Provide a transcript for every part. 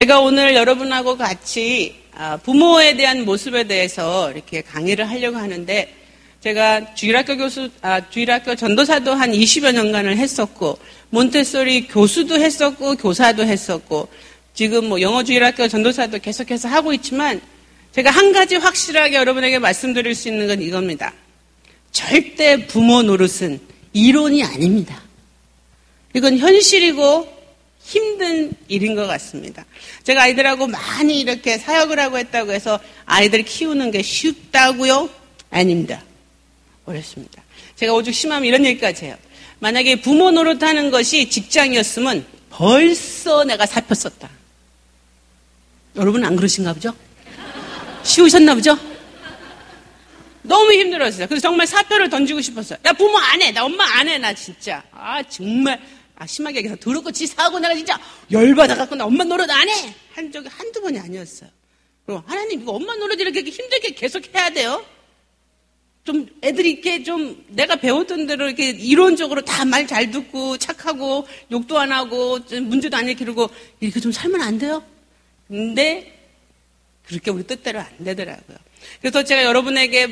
제가 오늘 여러분하고 같이 부모에 대한 모습에 대해서 이렇게 강의를 하려고 하는데, 제가 주일학교 전도사도 한 20여 년간을 했었고, 몬테소리 교수도 했었고, 교사도 했었고, 지금 영어 주일학교 전도사도 계속해서 하고 있지만, 제가 한 가지 확실하게 여러분에게 말씀드릴 수 있는 건 이겁니다. 절대 부모 노릇은 이론이 아닙니다. 이건 현실이고 힘든 일인 것 같습니다. 제가 아이들하고 많이 이렇게 사역을 하고 했다고 해서 아이들 키우는 게 쉽다고요? 아닙니다. 어렵습니다. 제가 오죽 심하면 이런 얘기까지 해요. 만약에 부모 노릇하는 것이 직장이었으면 벌써 내가 잡혔었다. 여러분 안 그러신가 보죠? 쉬우셨나 보죠? 너무 힘들었어요. 그래서 정말 사표를 던지고 싶었어요. 나 부모 안 해. 나 엄마 안 해. 나 진짜. 정말. 심하게 얘기해서 더럽고 치사하고 내가 진짜 열받아갖고 나 엄마 노릇 안 해. 한 적이 한두 번이 아니었어요. 그럼 하나님 이거 엄마 노릇 이렇게 힘들게 계속 해야 돼요? 좀 애들이 이렇게 좀 내가 배웠던 대로 이렇게 이론적으로 다 말 잘 듣고 착하고 욕도 안 하고 문제도 안 일으키고 이렇게 좀 살면 안 돼요? 근데 그렇게 우리 뜻대로 안 되더라고요. 그래서 제가 여러분에게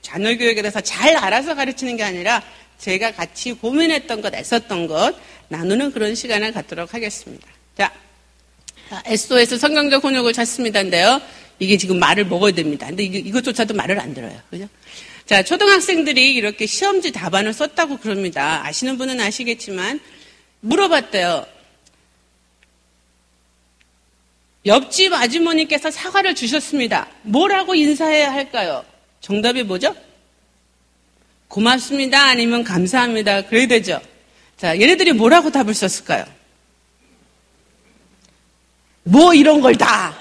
자녀 교육에 대해서 잘 알아서 가르치는 게 아니라 제가 같이 고민했던 것, 애썼던 것 나누는 그런 시간을 갖도록 하겠습니다. 자, SOS 성경적 혼역을 찾습니다인데요. 이게 지금 말을 먹어야 됩니다. 근데 이것조차도 말을 안 들어요. 그죠? 자, 초등학생들이 이렇게 시험지 답안을 썼다고 그럽니다. 아시는 분은 아시겠지만 물어봤대요. 옆집 아주머니께서 사과를 주셨습니다. 뭐라고 인사해야 할까요? 정답이 뭐죠? 고맙습니다. 아니면 감사합니다. 그래야 되죠. 자, 얘네들이 뭐라고 답을 썼을까요? 뭐 이런 걸 다.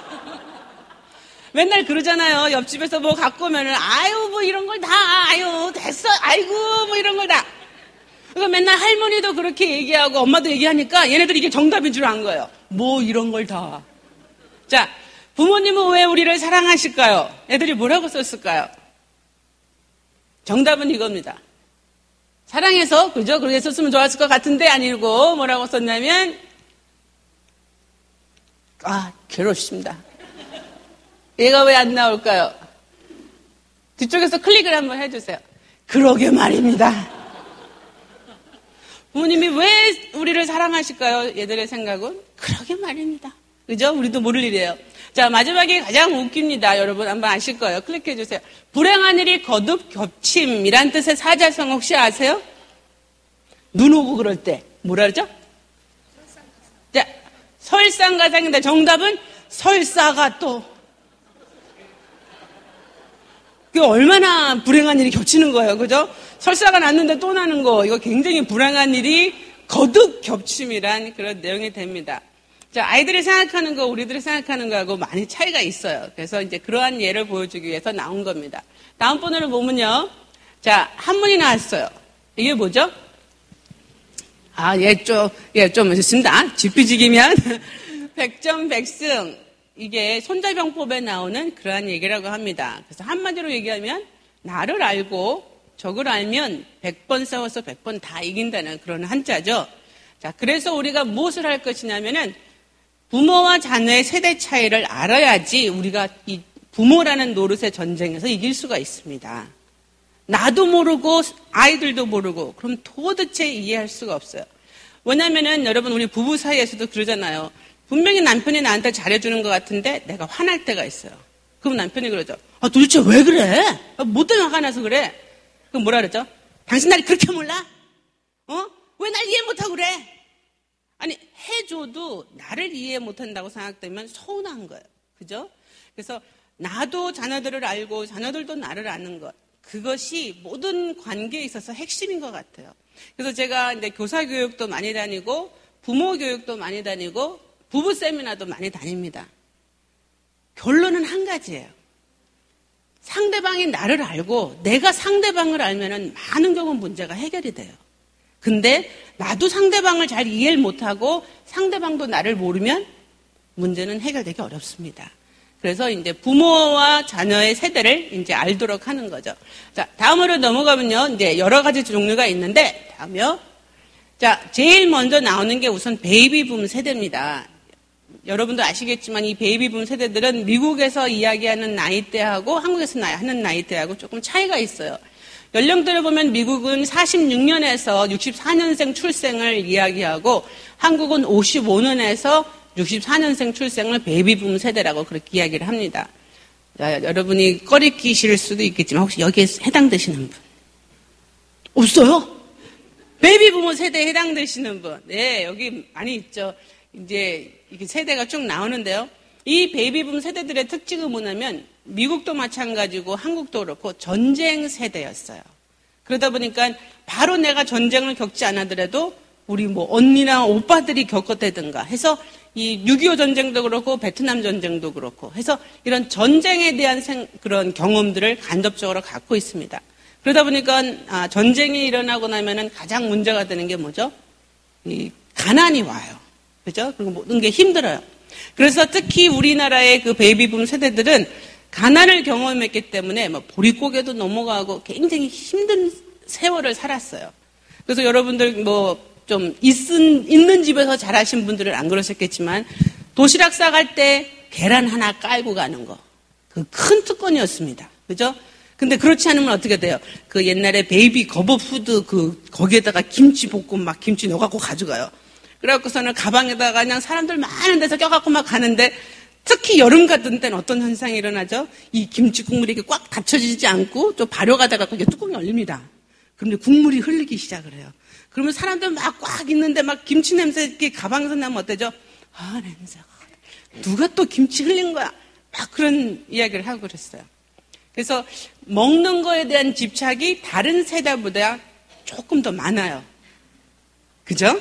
맨날 그러잖아요. 옆집에서 뭐 갖고 오면은 뭐 이런 걸 다. 됐어. 아이고 뭐 이런 걸 다. 그러니까 맨날 할머니도 그렇게 얘기하고 엄마도 얘기하니까 얘네들이 이게 정답인 줄 안 거예요. 뭐 이런 걸 다. 자, 부모님은 왜 우리를 사랑하실까요? 애들이 뭐라고 썼을까요? 정답은 이겁니다. 사랑해서, 그죠? 그렇게 썼으면 좋았을 것 같은데 아니고 뭐라고 썼냐면, 괴롭습니다. 얘가 왜 안 나올까요? 뒤쪽에서 클릭을 한번 해주세요. 그러게 말입니다. 부모님이 왜 우리를 사랑하실까요? 얘들의 생각은? 그러게 말입니다. 그죠? 우리도 모를 일이에요. 자, 마지막에 가장 웃깁니다. 여러분 한번 아실 거예요. 클릭해 주세요. 불행한 일이 거듭 겹침이란 뜻의 사자성 혹시 아세요? 눈 오고 그럴 때 뭐라 그러죠? 자, 설상가상인데 정답은 설사가 또. 그게 얼마나 불행한 일이 겹치는 거예요. 그죠? 설사가 났는데 또 나는 거. 이거 굉장히 불행한 일이 거듭 겹침이란 그런 내용이 됩니다. 자, 아이들이 생각하는 거, 우리들이 생각하는 거하고 많이 차이가 있어요. 그래서 이제 그러한 예를 보여주기 위해서 나온 겁니다. 다음 번호를 보면요. 자, 한문이 나왔어요. 이게 뭐죠? 좀 있습니다. 쥐삐지기면 백전백승. 이게 손자병법에 나오는 그러한 얘기라고 합니다. 그래서 한마디로 얘기하면 나를 알고 적을 알면 100번 싸워서 100번 다 이긴다는 그런 한자죠. 자, 그래서 우리가 무엇을 할 것이냐면은 부모와 자녀의 세대 차이를 알아야지 우리가 이 부모라는 노릇의 전쟁에서 이길 수가 있습니다. 나도 모르고 아이들도 모르고 그럼 도대체 이해할 수가 없어요. 왜냐면은 여러분 우리 부부 사이에서도 그러잖아요. 분명히 남편이 나한테 잘해주는 것 같은데 내가 화날 때가 있어요. 그럼 남편이 그러죠. 도대체 왜 그래? 뭐 때문에 화가 나서 그래? 그럼 뭐라 그러죠? 당신 나를 그렇게 몰라? 왜 날 이해 못하고 그래? 아니, 해줘도 나를 이해 못한다고 생각되면 서운한 거예요. 그죠? 그래서 나도 자녀들을 알고 자녀들도 나를 아는 것. 그것이 모든 관계에 있어서 핵심인 것 같아요. 그래서 제가 이제 교사 교육도 많이 다니고 부모 교육도 많이 다니고 부부 세미나도 많이 다닙니다. 결론은 한 가지예요. 상대방이 나를 알고 내가 상대방을 알면은 많은 경우 문제가 해결이 돼요. 근데 나도 상대방을 잘 이해를 못하고 상대방도 나를 모르면 문제는 해결되기 어렵습니다. 그래서 이제 부모와 자녀의 세대를 이제 알도록 하는 거죠. 자, 다음으로 넘어가면요. 이제 여러 가지 종류가 있는데, 다음이요. 자, 제일 먼저 나오는 게 우선 베이비붐 세대입니다. 여러분도 아시겠지만 이 베이비붐 세대들은 미국에서 이야기하는 나이대하고 한국에서 하는 나이대하고 조금 차이가 있어요. 연령대를 보면 미국은 46년에서 64년생 출생을 이야기하고 한국은 55년에서 64년생 출생을 베이비붐 세대라고 그렇게 이야기를 합니다. 여러분이 꺼리끼실 수도 있겠지만 혹시 여기에 해당되시는 분? 없어요? 베이비부모 세대에 해당되시는 분. 네, 여기 많이 있죠. 이제 이게 세대가 쭉 나오는데요. 이 베이비붐 세대들의 특징은 뭐냐면 미국도 마찬가지고 한국도 그렇고 전쟁 세대였어요. 그러다 보니까 바로 내가 전쟁을 겪지 않았더라도 우리 뭐 언니나 오빠들이 겪었다든가 해서 이 6.25 전쟁도 그렇고 베트남 전쟁도 그렇고 해서 이런 전쟁에 대한 그런 경험들을 간접적으로 갖고 있습니다. 그러다 보니까 전쟁이 일어나고 나면은 가장 문제가 되는 게 뭐죠? 이 가난이 와요. 그죠? 그리고 모든 게 힘들어요. 그래서 특히 우리나라의 그 베이비붐 세대들은 가난을 경험했기 때문에 뭐 보릿고개도 넘어가고 굉장히 힘든 세월을 살았어요. 그래서 여러분들 뭐 좀 있는 집에서 자라신 분들은 안 그러셨겠지만 도시락 싸갈 때 계란 하나 깔고 가는 거. 그 큰 특권이었습니다. 그죠? 근데 그렇지 않으면 어떻게 돼요? 그 옛날에 베이비 거버푸드 거기에다가 김치 볶고 막 김치 넣어갖고 가져가요. 그래갖고서는 가방에다가 그냥 사람들 많은 데서 껴갖고 막 가는데 특히 여름 같은 때는 어떤 현상이 일어나죠? 이 김치 국물이 이렇게 꽉 닫혀지지 않고 좀 발효가다가 이게 뚜껑이 열립니다. 그런데 국물이 흘리기 시작을 해요. 그러면 사람들 막 꽉 있는데 막 김치 냄새 이렇게 가방에서 나면 어때죠? 아, 냄새가. 누가 또 김치 흘린 거야? 막 그런 이야기를 하고 그랬어요. 그래서 먹는 거에 대한 집착이 다른 세대보다 조금 더 많아요. 그죠?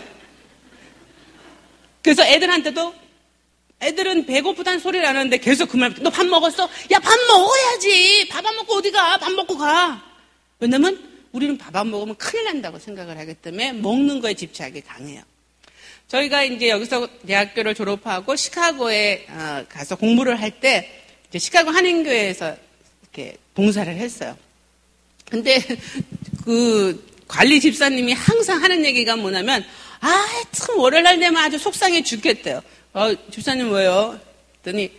그래서 애들은 배고프다는 소리를 안 하는데 계속 그 말, 너 밥 먹었어? 야, 밥 먹어야지. 밥 안 먹고 어디 가? 밥 먹고 가. 왜냐면 우리는 밥 안 먹으면 큰일 난다고 생각을 하기 때문에 먹는 거에 집착이 강해요. 저희가 이제 여기서 대학교를 졸업하고 시카고에 가서 공부를 할 때 이제 시카고 한인교회에서 이렇게 봉사를 했어요. 근데 그 관리 집사님이 항상 하는 얘기가 뭐냐면 참 월요일날 되면 아주 속상해 죽겠대요. 집사님 왜요? 그랬더니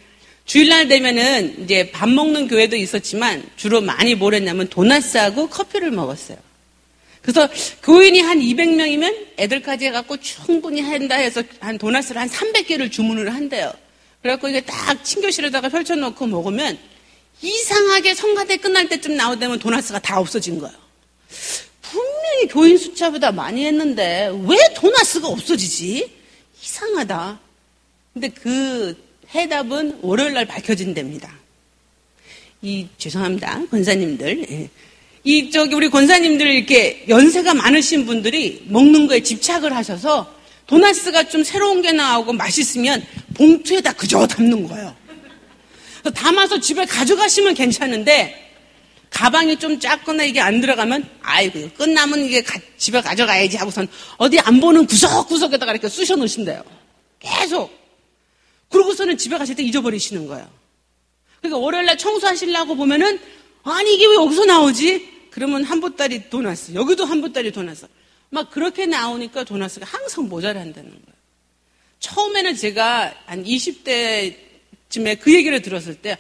주일날 되면은 이제 밥 먹는 교회도 있었지만 주로 많이 뭘 했냐면 도넛하고 커피를 먹었어요. 그래서 교인이 한 200명이면 애들까지 해갖고 충분히 한다 해서 한 도넛을 한 300개를 주문을 한대요. 그래갖고 이게 딱 친교실에다가 펼쳐놓고 먹으면 이상하게 성가대 끝날 때쯤 나오다면 도넛가 다 없어진 거예요. 분명히 교인 숫자보다 많이 했는데 왜 도넛가 없어지지? 이상하다. 근데 그 해답은 월요일날 밝혀진답니다. 죄송합니다. 권사님들. 우리 권사님들 이렇게 연세가 많으신 분들이 먹는 거에 집착을 하셔서 도넛가 좀 새로운 게 나오고 맛있으면 봉투에다 그저 담는 거예요. 그래서 담아서 집에 가져가시면 괜찮은데 가방이 좀 작거나 이게 안 들어가면 아이고 끝나면 이게 집에 가져가야지 하고선 어디 안 보는 구석구석에다가 이렇게 쑤셔 넣으신대요. 계속. 그러고서는 집에 가실 때 잊어버리시는 거예요. 그러니까 월요일날 청소하시려고 보면은 아니 이게 왜 여기서 나오지? 그러면 한 보따리 도넛, 여기도 한 보따리 도넛. 막 그렇게 나오니까 도넛가 항상 모자란다는 거예요. 처음에는 제가 한 20대쯤에 그 얘기를 들었을 때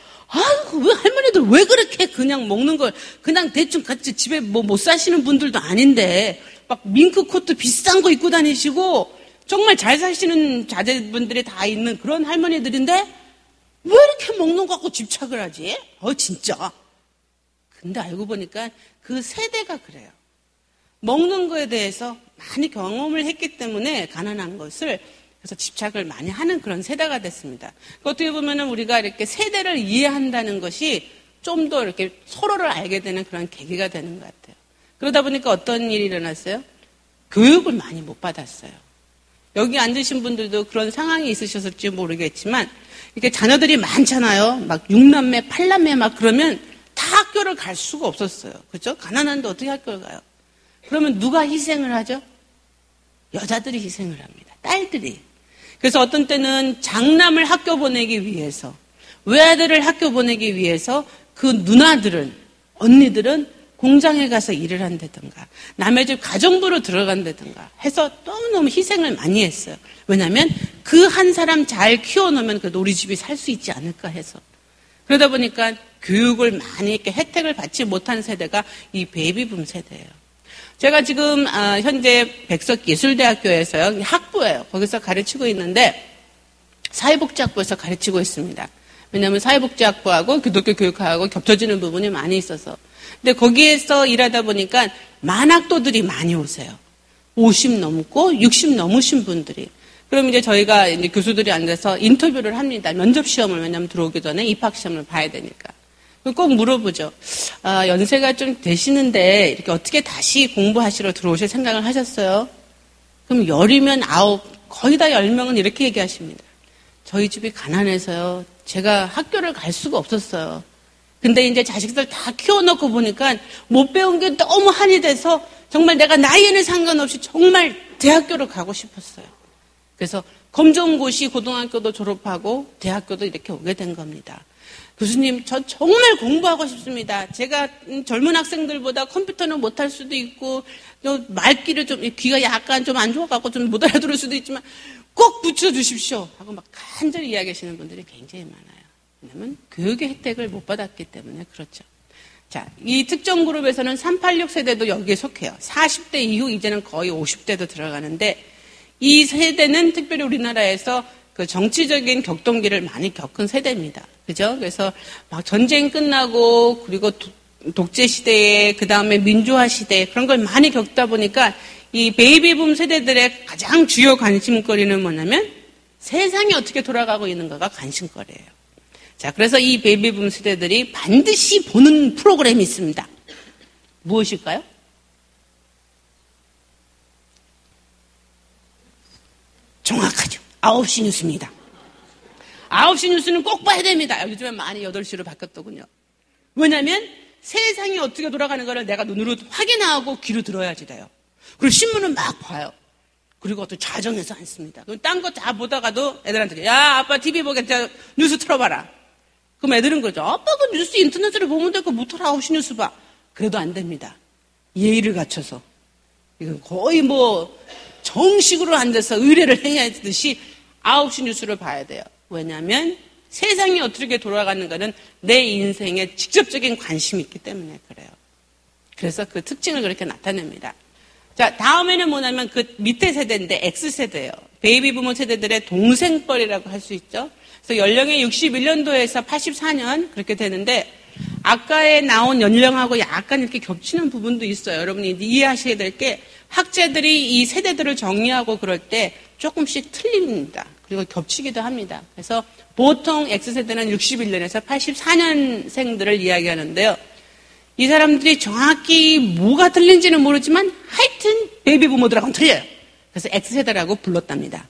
왜 할머니들 왜 그렇게 그냥 먹는 걸 그냥 대충 같이 집에 뭐 못 사시는 분들도 아닌데 막 밍크 코트 비싼 거 입고 다니시고 정말 잘 사시는 자제분들이 다 있는 그런 할머니들인데 왜 이렇게 먹는 거 갖고 집착을 하지? 진짜. 근데 알고 보니까 그 세대가 그래요. 먹는 거에 대해서 많이 경험을 했기 때문에 가난한 것을 그래서 집착을 많이 하는 그런 세대가 됐습니다. 어떻게 보면 우리가 이렇게 세대를 이해한다는 것이 좀 더 이렇게 서로를 알게 되는 그런 계기가 되는 것 같아요. 그러다 보니까 어떤 일이 일어났어요? 교육을 많이 못 받았어요. 여기 앉으신 분들도 그런 상황이 있으셨을지 모르겠지만 이렇게 자녀들이 많잖아요. 막 6남매, 8남매 막 그러면 다 학교를 갈 수가 없었어요. 그렇죠? 가난한데 어떻게 학교를 가요? 그러면 누가 희생을 하죠? 여자들이 희생을 합니다. 딸들이. 그래서 어떤 때는 장남을 학교 보내기 위해서 외아들을 학교 보내기 위해서 그 누나들은 언니들은 공장에 가서 일을 한다든가 남의 집 가정부로 들어간다든가 해서 너무너무 희생을 많이 했어요. 왜냐하면 그 한 사람 잘 키워놓으면 그 우리 집이 살 수 있지 않을까 해서. 그러다 보니까 교육을 많이 이렇게 혜택을 받지 못한 세대가 이 베이비붐 세대예요. 제가 지금 현재 백석예술대학교에서요, 학부예요. 거기서 가르치고 있는데 사회복지학부에서 가르치고 있습니다. 왜냐하면 사회복지학부하고 기독교 교육하고 겹쳐지는 부분이 많이 있어서. 근데 거기에서 일하다 보니까 만학도들이 많이 오세요. 50 넘고 60 넘으신 분들이. 그럼 이제 저희가 이제 교수들이 앉아서 인터뷰를 합니다. 면접 시험을, 왜냐하면 들어오기 전에 입학 시험을 봐야 되니까. 꼭 물어보죠. 연세가 좀 되시는데 이렇게 어떻게 다시 공부하시러 들어오실 생각을 하셨어요? 그럼 10이면 9, 거의 다 10명은 이렇게 얘기하십니다. 저희 집이 가난해서요, 제가 학교를 갈 수가 없었어요. 근데 이제 자식들 다 키워놓고 보니까 못 배운 게 너무 한이 돼서 정말 내가 나이에는 상관없이 정말 대학교를 가고 싶었어요. 그래서 검정고시 고등학교도 졸업하고 대학교도 이렇게 오게 된 겁니다. 교수님, 저 정말 공부하고 싶습니다. 제가 젊은 학생들보다 컴퓨터는 못할 수도 있고 말귀를 좀, 귀가 약간 좀 안 좋아갖고 좀 못 알아들을 수도 있지만 꼭 붙여주십시오 하고 막 간절히 이야기하시는 분들이 굉장히 많아요. 왜냐하면 교육의 혜택을 못 받았기 때문에 그렇죠. 자, 이 특정 그룹에서는 386 세대도 여기에 속해요. 40대 이후 이제는 거의 50대도 들어가는데 이 세대는 특별히 우리나라에서 그 정치적인 격동기를 많이 겪은 세대입니다. 그죠? 그래서 막 전쟁 끝나고 그리고 독재 시대에 그 다음에 민주화 시대 그런 걸 많이 겪다 보니까 이 베이비붐 세대들의 가장 주요 관심거리는 뭐냐면 세상이 어떻게 돌아가고 있는가가 관심거리예요. 자, 그래서 이 베이비붐 세대들이 반드시 보는 프로그램이 있습니다. 무엇일까요? 정확하죠. 9시 뉴스입니다. 9시 뉴스는 꼭 봐야 됩니다. 요즘엔 많이 8시로 바뀌었더군요. 왜냐하면 세상이 어떻게 돌아가는 걸 내가 눈으로 확인하고 귀로 들어야지 돼요. 그리고 신문은 막 봐요. 그리고 또 좌정해서 앉습니다. 딴 거 다 보다가도 애들한테 야, 아빠 TV 보겠다. 뉴스 틀어봐라. 그럼 애들은 그러죠. 아빠 그 뉴스 인터넷으로 보면 되고 무털 9시 뉴스 봐. 그래도 안 됩니다. 예의를 갖춰서. 이건 거의 정식으로 앉아서 의뢰를 해야 하듯이 9시 뉴스를 봐야 돼요. 왜냐하면 세상이 어떻게 돌아가는가는 내 인생에 직접적인 관심이 있기 때문에 그래요. 그래서 그 특징을 그렇게 나타냅니다. 자, 다음에는 뭐냐면 그 밑에 세대인데 X세대예요. 베이비부모 세대들의 동생뻘이라고 할 수 있죠. 그래서 연령이 61년도에서 84년 그렇게 되는데 아까에 나온 연령하고 약간 이렇게 겹치는 부분도 있어요. 여러분이 이해하셔야 될 게 학자들이 이 세대들을 정리하고 그럴 때 조금씩 틀립니다. 그리고 겹치기도 합니다. 그래서 보통 X세대는 61년에서 84년생들을 이야기하는데요. 이 사람들이 정확히 뭐가 틀린지는 모르지만 하여튼 베이비부모들하고는 틀려요. 그래서 X세대라고 불렀답니다.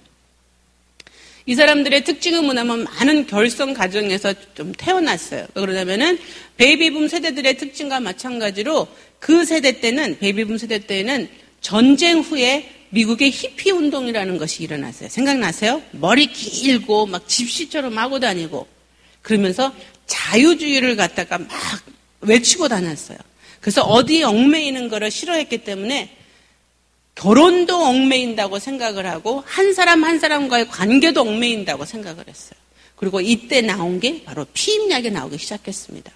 이 사람들의 특징은 뭐냐면 많은 결성 과정에서 좀 태어났어요. 그러냐면은 베이비붐 세대들의 특징과 마찬가지로 그 세대 때는, 베이비붐 세대 때는 전쟁 후에 미국의 히피 운동이라는 것이 일어났어요. 생각나세요? 머리 길고 막 집시처럼 하고 다니고 그러면서 자유주의를 갖다가 막 외치고 다녔어요. 그래서 어디에 얽매이는 거를 싫어했기 때문에 결혼도 얽매인다고 생각을 하고 한 사람 한 사람과의 관계도 얽매인다고 생각을 했어요. 그리고 이때 나온 게 바로 피임약이 나오기 시작했습니다.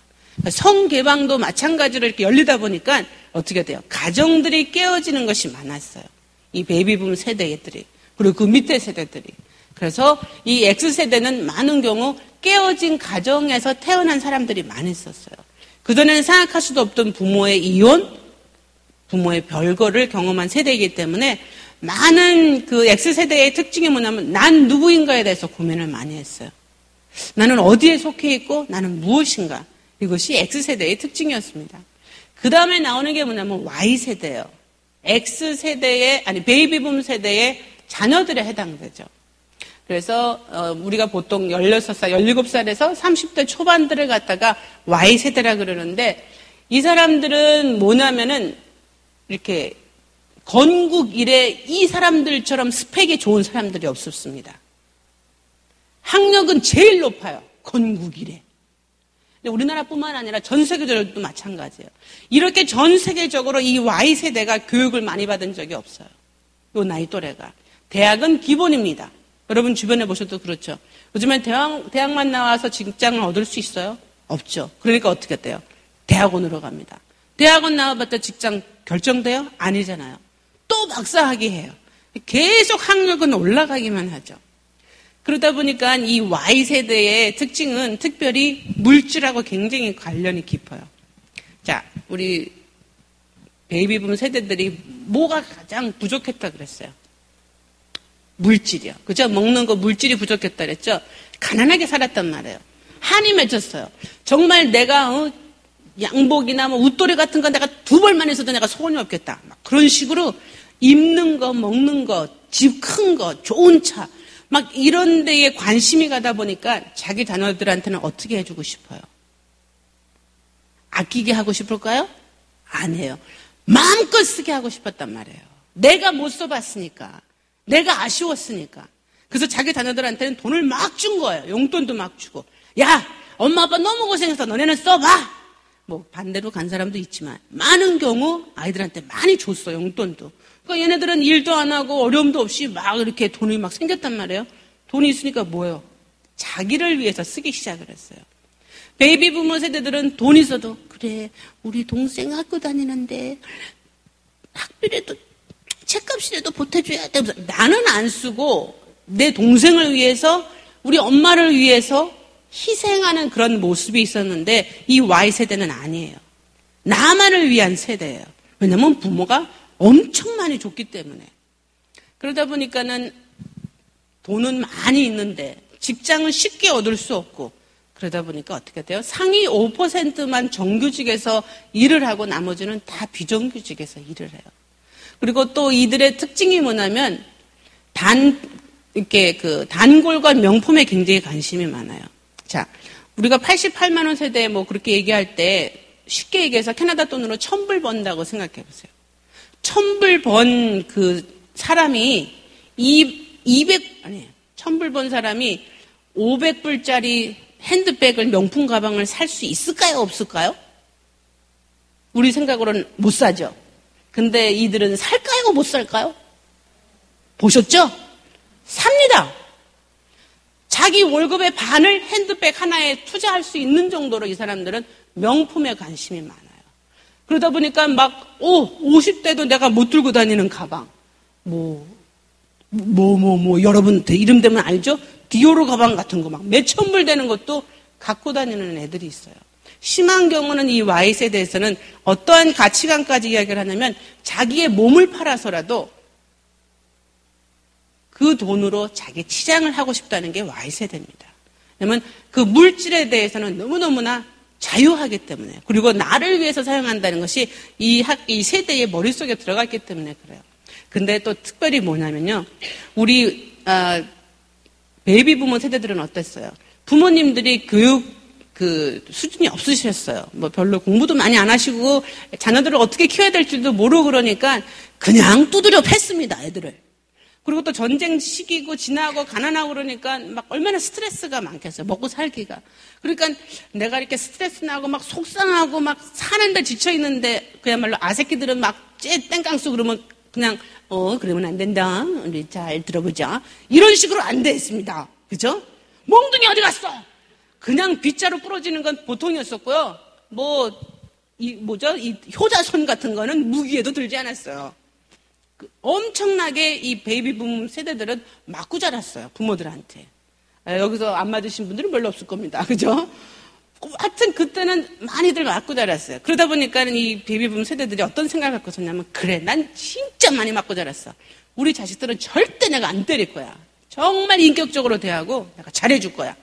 성개방도 마찬가지로 이렇게 열리다 보니까 어떻게 돼요? 가정들이 깨어지는 것이 많았어요. 이 베이비붐 세대들이. 그리고 그 밑에 세대들이. 그래서 이 X세대는 많은 경우 깨어진 가정에서 태어난 사람들이 많았었어요. 그전에는 생각할 수도 없던 부모의 이혼, 부모의 별거를 경험한 세대이기 때문에 많은 그 X세대의 특징이 뭐냐면 난 누구인가에 대해서 고민을 많이 했어요. 나는 어디에 속해 있고 나는 무엇인가. 이것이 X세대의 특징이었습니다. 그 다음에 나오는 게 뭐냐면 Y세대예요. X세대의, 베이비붐 세대의 자녀들에 해당되죠. 그래서 우리가 보통 16살, 17살에서 30대 초반들을 갖다가 Y세대라 그러는데 이 사람들은 뭐냐면은 이렇게 건국 이래 이 사람들처럼 스펙이 좋은 사람들이 없었습니다. 학력은 제일 높아요. 건국 이래. 근데 우리나라뿐만 아니라 전 세계적으로도 마찬가지예요. 이렇게 전 세계적으로 이 Y세대가 교육을 많이 받은 적이 없어요. 요 나이 또래가. 대학은 기본입니다. 여러분 주변에 보셔도 그렇죠. 요즘엔 대학만 나와서 직장을 얻을 수 있어요? 없죠. 그러니까 어떻게 돼요? 대학원으로 갑니다. 대학원 나와봤자 직장 결정돼요? 아니잖아요. 또 박사학위 해요. 계속 학력은 올라가기만 하죠. 그러다 보니까 이 Y세대의 특징은 특별히 물질하고 굉장히 관련이 깊어요. 자, 우리 베이비붐 세대들이 뭐가 가장 부족했다 그랬어요? 물질이요. 그죠? 먹는 거 물질이 부족했다 그랬죠? 가난하게 살았단 말이에요. 한이 맺혔어요. 정말 내가 양복이나 뭐 웃도리 같은 거 내가 2벌만 있어도 내가 소원이 없겠다. 막 그런 식으로 입는 거, 먹는 거, 집 큰 거, 좋은 차 막 이런 데에 관심이 가다 보니까 자기 자녀들한테는 어떻게 해주고 싶어요? 아끼게 하고 싶을까요? 안 해요. 마음껏 쓰게 하고 싶었단 말이에요. 내가 못 써봤으니까. 내가 아쉬웠으니까. 그래서 자기 자녀들한테는 돈을 막 준 거예요. 용돈도 막 주고. 야, 엄마 아빠 너무 고생해서 너네는 써봐. 뭐 반대로 간 사람도 있지만 많은 경우 아이들한테 많이 줬어. 용돈도. 그러니까 얘네들은 일도 안 하고 어려움도 없이 막 이렇게 돈이 막 생겼단 말이에요. 돈이 있으니까 뭐예요? 자기를 위해서 쓰기 시작을 했어요. 베이비 부모 세대들은 돈 있어도 그래 우리 동생 학교 다니는데 학비라도 책값이라도 보태줘야 돼. 나는 안 쓰고 내 동생을 위해서 우리 엄마를 위해서 희생하는 그런 모습이 있었는데 이 Y세대는 아니에요. 나만을 위한 세대예요. 왜냐하면 부모가 엄청 많이 줬기 때문에. 그러다 보니까는 돈은 많이 있는데 직장은 쉽게 얻을 수 없고 그러다 보니까 어떻게 돼요? 상위 5%만 정규직에서 일을 하고 나머지는 다 비정규직에서 일을 해요. 그리고 또 이들의 특징이 뭐냐면 이렇게 단골과 명품에 굉장히 관심이 많아요. 자, 우리가 88만 원 세대에 뭐 그렇게 얘기할 때 쉽게 얘기해서 캐나다 돈으로 1,000불 번다고 생각해 보세요. 1,000불 번 그 사람이 1,000불 번 사람이 500불짜리 핸드백을 명품 가방을 살 수 있을까요? 없을까요? 우리 생각으로는 못 사죠. 근데 이들은 살까요? 못 살까요? 보셨죠? 삽니다. 자기 월급의 반을 핸드백 하나에 투자할 수 있는 정도로 이 사람들은 명품에 관심이 많아요. 그러다 보니까 막 50대도 내가 못 들고 다니는 가방 여러분 이름 되면 알죠? 디오로 가방 같은 거 막 몇천 불 되는 것도 갖고 다니는 애들이 있어요. 심한 경우는 이 Y세대에서는 어떠한 가치관까지 이야기를 하냐면 자기의 몸을 팔아서라도 그 돈으로 자기 치장을 하고 싶다는 게 Y세대입니다. 왜냐하면 그 물질에 대해서는 너무너무나 자유하기 때문에 그리고 나를 위해서 사용한다는 것이 이 세대의 머릿속에 들어갔기 때문에 그래요. 근데 또 특별히 뭐냐면요. 우리 베이비 부모 세대들은 어땠어요? 부모님들이 교육 수준이 없으셨어요. 뭐 별로 공부도 많이 안 하시고 자녀들을 어떻게 키워야 될지도 모르고 그러니까 그냥 두드려 팼습니다. 애들을. 그리고 또 전쟁 시기고 지나고 가난하고 그러니까 막 얼마나 스트레스가 많겠어요. 먹고 살기가. 그러니까 내가 이렇게 스트레스 나고 막 속상하고 막 사는데 지쳐있는데 그야말로 아새끼들은 막 땡깡수 그러면 그냥 그러면 안 된다. 우리 잘 들어보자. 이런 식으로 안 됐습니다. 그죠? 몽둥이 어디 갔어? 그냥 빗자루 부러지는 건 보통이었었고요. 이 효자손 같은 거는 무기에도 들지 않았어요. 엄청나게 이 베이비붐 세대들은 맞고 자랐어요. 부모들한테. 여기서 안 맞으신 분들은 별로 없을 겁니다. 그죠? 하여튼 그때는 많이들 맞고 자랐어요. 그러다 보니까 이 베이비붐 세대들이 어떤 생각을 갖고 있었냐면 그래 난 진짜 많이 맞고 자랐어. 우리 자식들은 절대 내가 안 때릴 거야. 정말 인격적으로 대하고 내가 잘해줄 거야.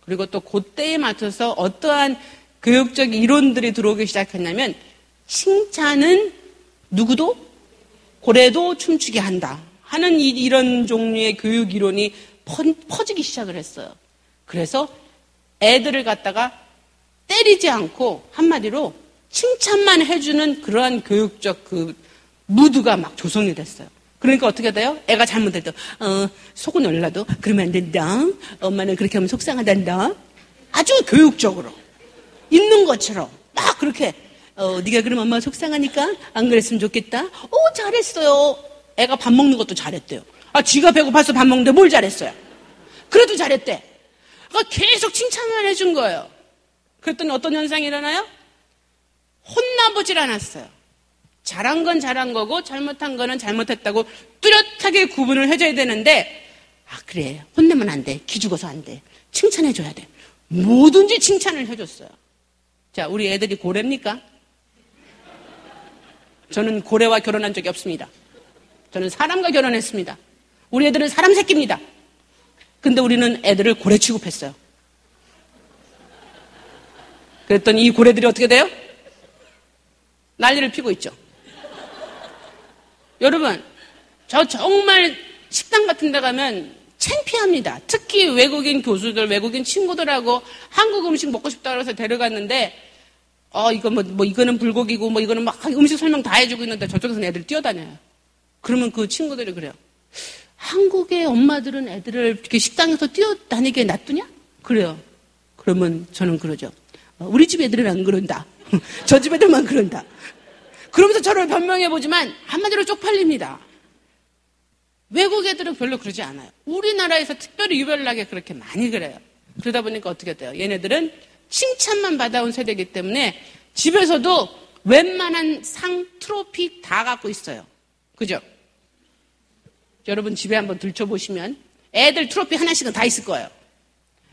그리고 또 그때에 맞춰서 어떠한 교육적 이론들이 들어오기 시작했냐면 칭찬은 누구도 고래도 춤추게 한다 하는 이런 종류의 교육 이론이 퍼지기 시작을 했어요. 그래서 애들을 갖다가 때리지 않고 한마디로 칭찬만 해주는 그러한 교육적 무드가 막 조성이 됐어요. 그러니까 어떻게 돼요? 애가 잘못할 때 속은 올라도 그러면 안 된다. 엄마는 그렇게 하면 속상하단다. 아주 교육적으로. 있는 것처럼 막 그렇게 네가 그럼 엄마 속상하니까 안 그랬으면 좋겠다. 잘했어요. 애가 밥 먹는 것도 잘했대요. 쥐가 배고파서 밥 먹는데 뭘 잘했어요. 그래도 잘했대. 계속 칭찬만 해준 거예요. 그랬더니 어떤 현상이 일어나요? 혼나보질 않았어요. 잘한 건 잘한 거고 잘못한 거는 잘못했다고 뚜렷하게 구분을 해줘야 되는데 그래, 혼내면 안 돼. 기죽어서 안 돼. 칭찬해줘야 돼. 뭐든지 칭찬을 해줬어요. 자, 우리 애들이 고래입니까? 저는 고래와 결혼한 적이 없습니다. 저는 사람과 결혼했습니다. 우리 애들은 사람 새끼입니다. 근데 우리는 애들을 고래 취급했어요. 그랬더니 이 고래들이 어떻게 돼요? 난리를 피고 있죠. 여러분, 저 정말 식당 같은 데 가면 창피합니다. 특히 외국인 교수들, 외국인 친구들하고 한국 음식 먹고 싶다고 해서 데려갔는데 이거는 불고기고 이거는 막 음식 설명 다 해주고 있는데 저쪽에서는 애들 뛰어다녀요. 그러면 그 친구들이 그래요. 한국의 엄마들은 애들을 이렇게 식당에서 뛰어다니게 놔두냐? 그래요. 그러면 저는 그러죠. 우리 집 애들은 안 그런다. 저 집 애들만 그런다. 그러면서 저를 변명해보지만 한마디로 쪽팔립니다. 외국 애들은 별로 그러지 않아요. 우리나라에서 특별히 유별나게 그렇게 많이 그래요. 그러다 보니까 어떻게 돼요? 얘네들은 칭찬만 받아온 세대이기 때문에 집에서도 웬만한 상, 트로피 다 갖고 있어요. 그죠? 여러분 집에 한번 들춰보시면 애들 트로피 하나씩은 다 있을 거예요.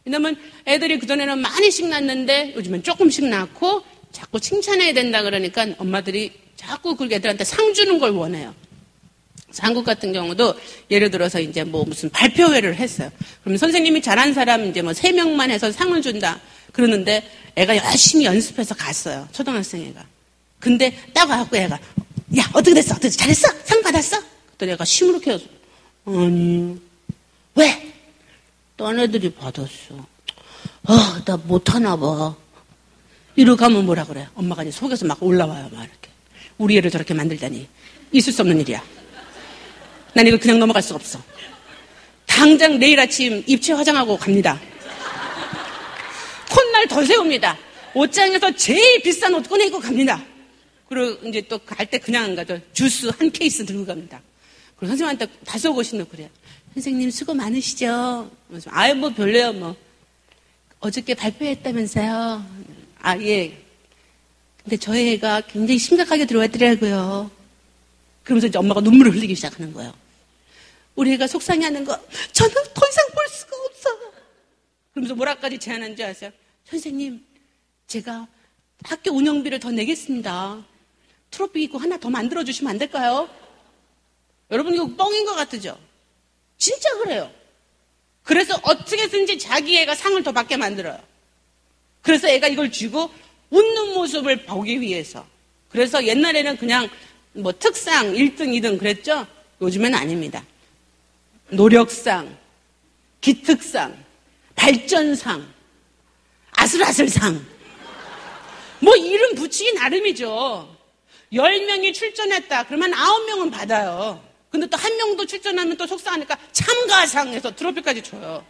왜냐면 애들이 그전에는 많이씩 낳는데 요즘은 조금씩 낳고 자꾸 칭찬해야 된다 그러니까 엄마들이 자꾸 그 애들한테 상 주는 걸 원해요. 한국 같은 경우도 예를 들어서 이제 무슨 발표회를 했어요. 그럼 선생님이 잘한 사람 이제 3명만 해서 상을 준다. 그러는데 애가 열심히 연습해서 갔어요. 초등학생 애가. 근데 딱 와갖고 애가 야 어떻게 됐어? 어떻게 잘했어? 상 받았어? 그랬더니 애가 시무룩해서 아니 왜? 딴 애들이 받았어. 나 못하나 봐. 이러고 하면 뭐라 그래요? 엄마가 이제 속에서 막 올라와요. 막 이렇게. 우리 애를 저렇게 만들다니. 있을 수 없는 일이야. 난 이걸 그냥 넘어갈 수가 없어. 당장 내일 아침 입체 화장하고 갑니다. 콧날 더 세웁니다. 옷장에서 제일 비싼 옷 꺼내고 갑니다. 그리고 이제 또 갈 때 그냥 안 가죠. 주스 한 케이스 들고 갑니다. 그리고 선생님한테 5곳이 넣고 그래요. 선생님 수고 많으시죠? 별로요 어저께 발표했다면서요? 예. 근데 저희 애가 굉장히 심각하게 들어왔더라고요. 그러면서 이제 엄마가 눈물을 흘리기 시작하는 거예요. 우리 애가 속상해하는 거 저는 더 이상 볼 수가 없어. 그러면서 뭐라까지 제안한지 아세요? 선생님, 제가 학교 운영비를 더 내겠습니다. 트로피 있고 하나 더 만들어주시면 안 될까요? 여러분 이거 뻥인 것 같으죠? 진짜 그래요. 그래서 어떻게든지 자기 애가 상을 더 받게 만들어요. 그래서 애가 이걸 쥐고 웃는 모습을 보기 위해서. 그래서 옛날에는 그냥 특상 1등, 2등 그랬죠? 요즘엔 아닙니다. 노력상, 기특상, 발전상, 아슬아슬상. 이름 붙이기 나름이죠. 10명이 출전했다. 그러면 9명은 받아요. 근데 또 1명도 출전하면 또 속상하니까 참가상에서 트로피까지 줘요.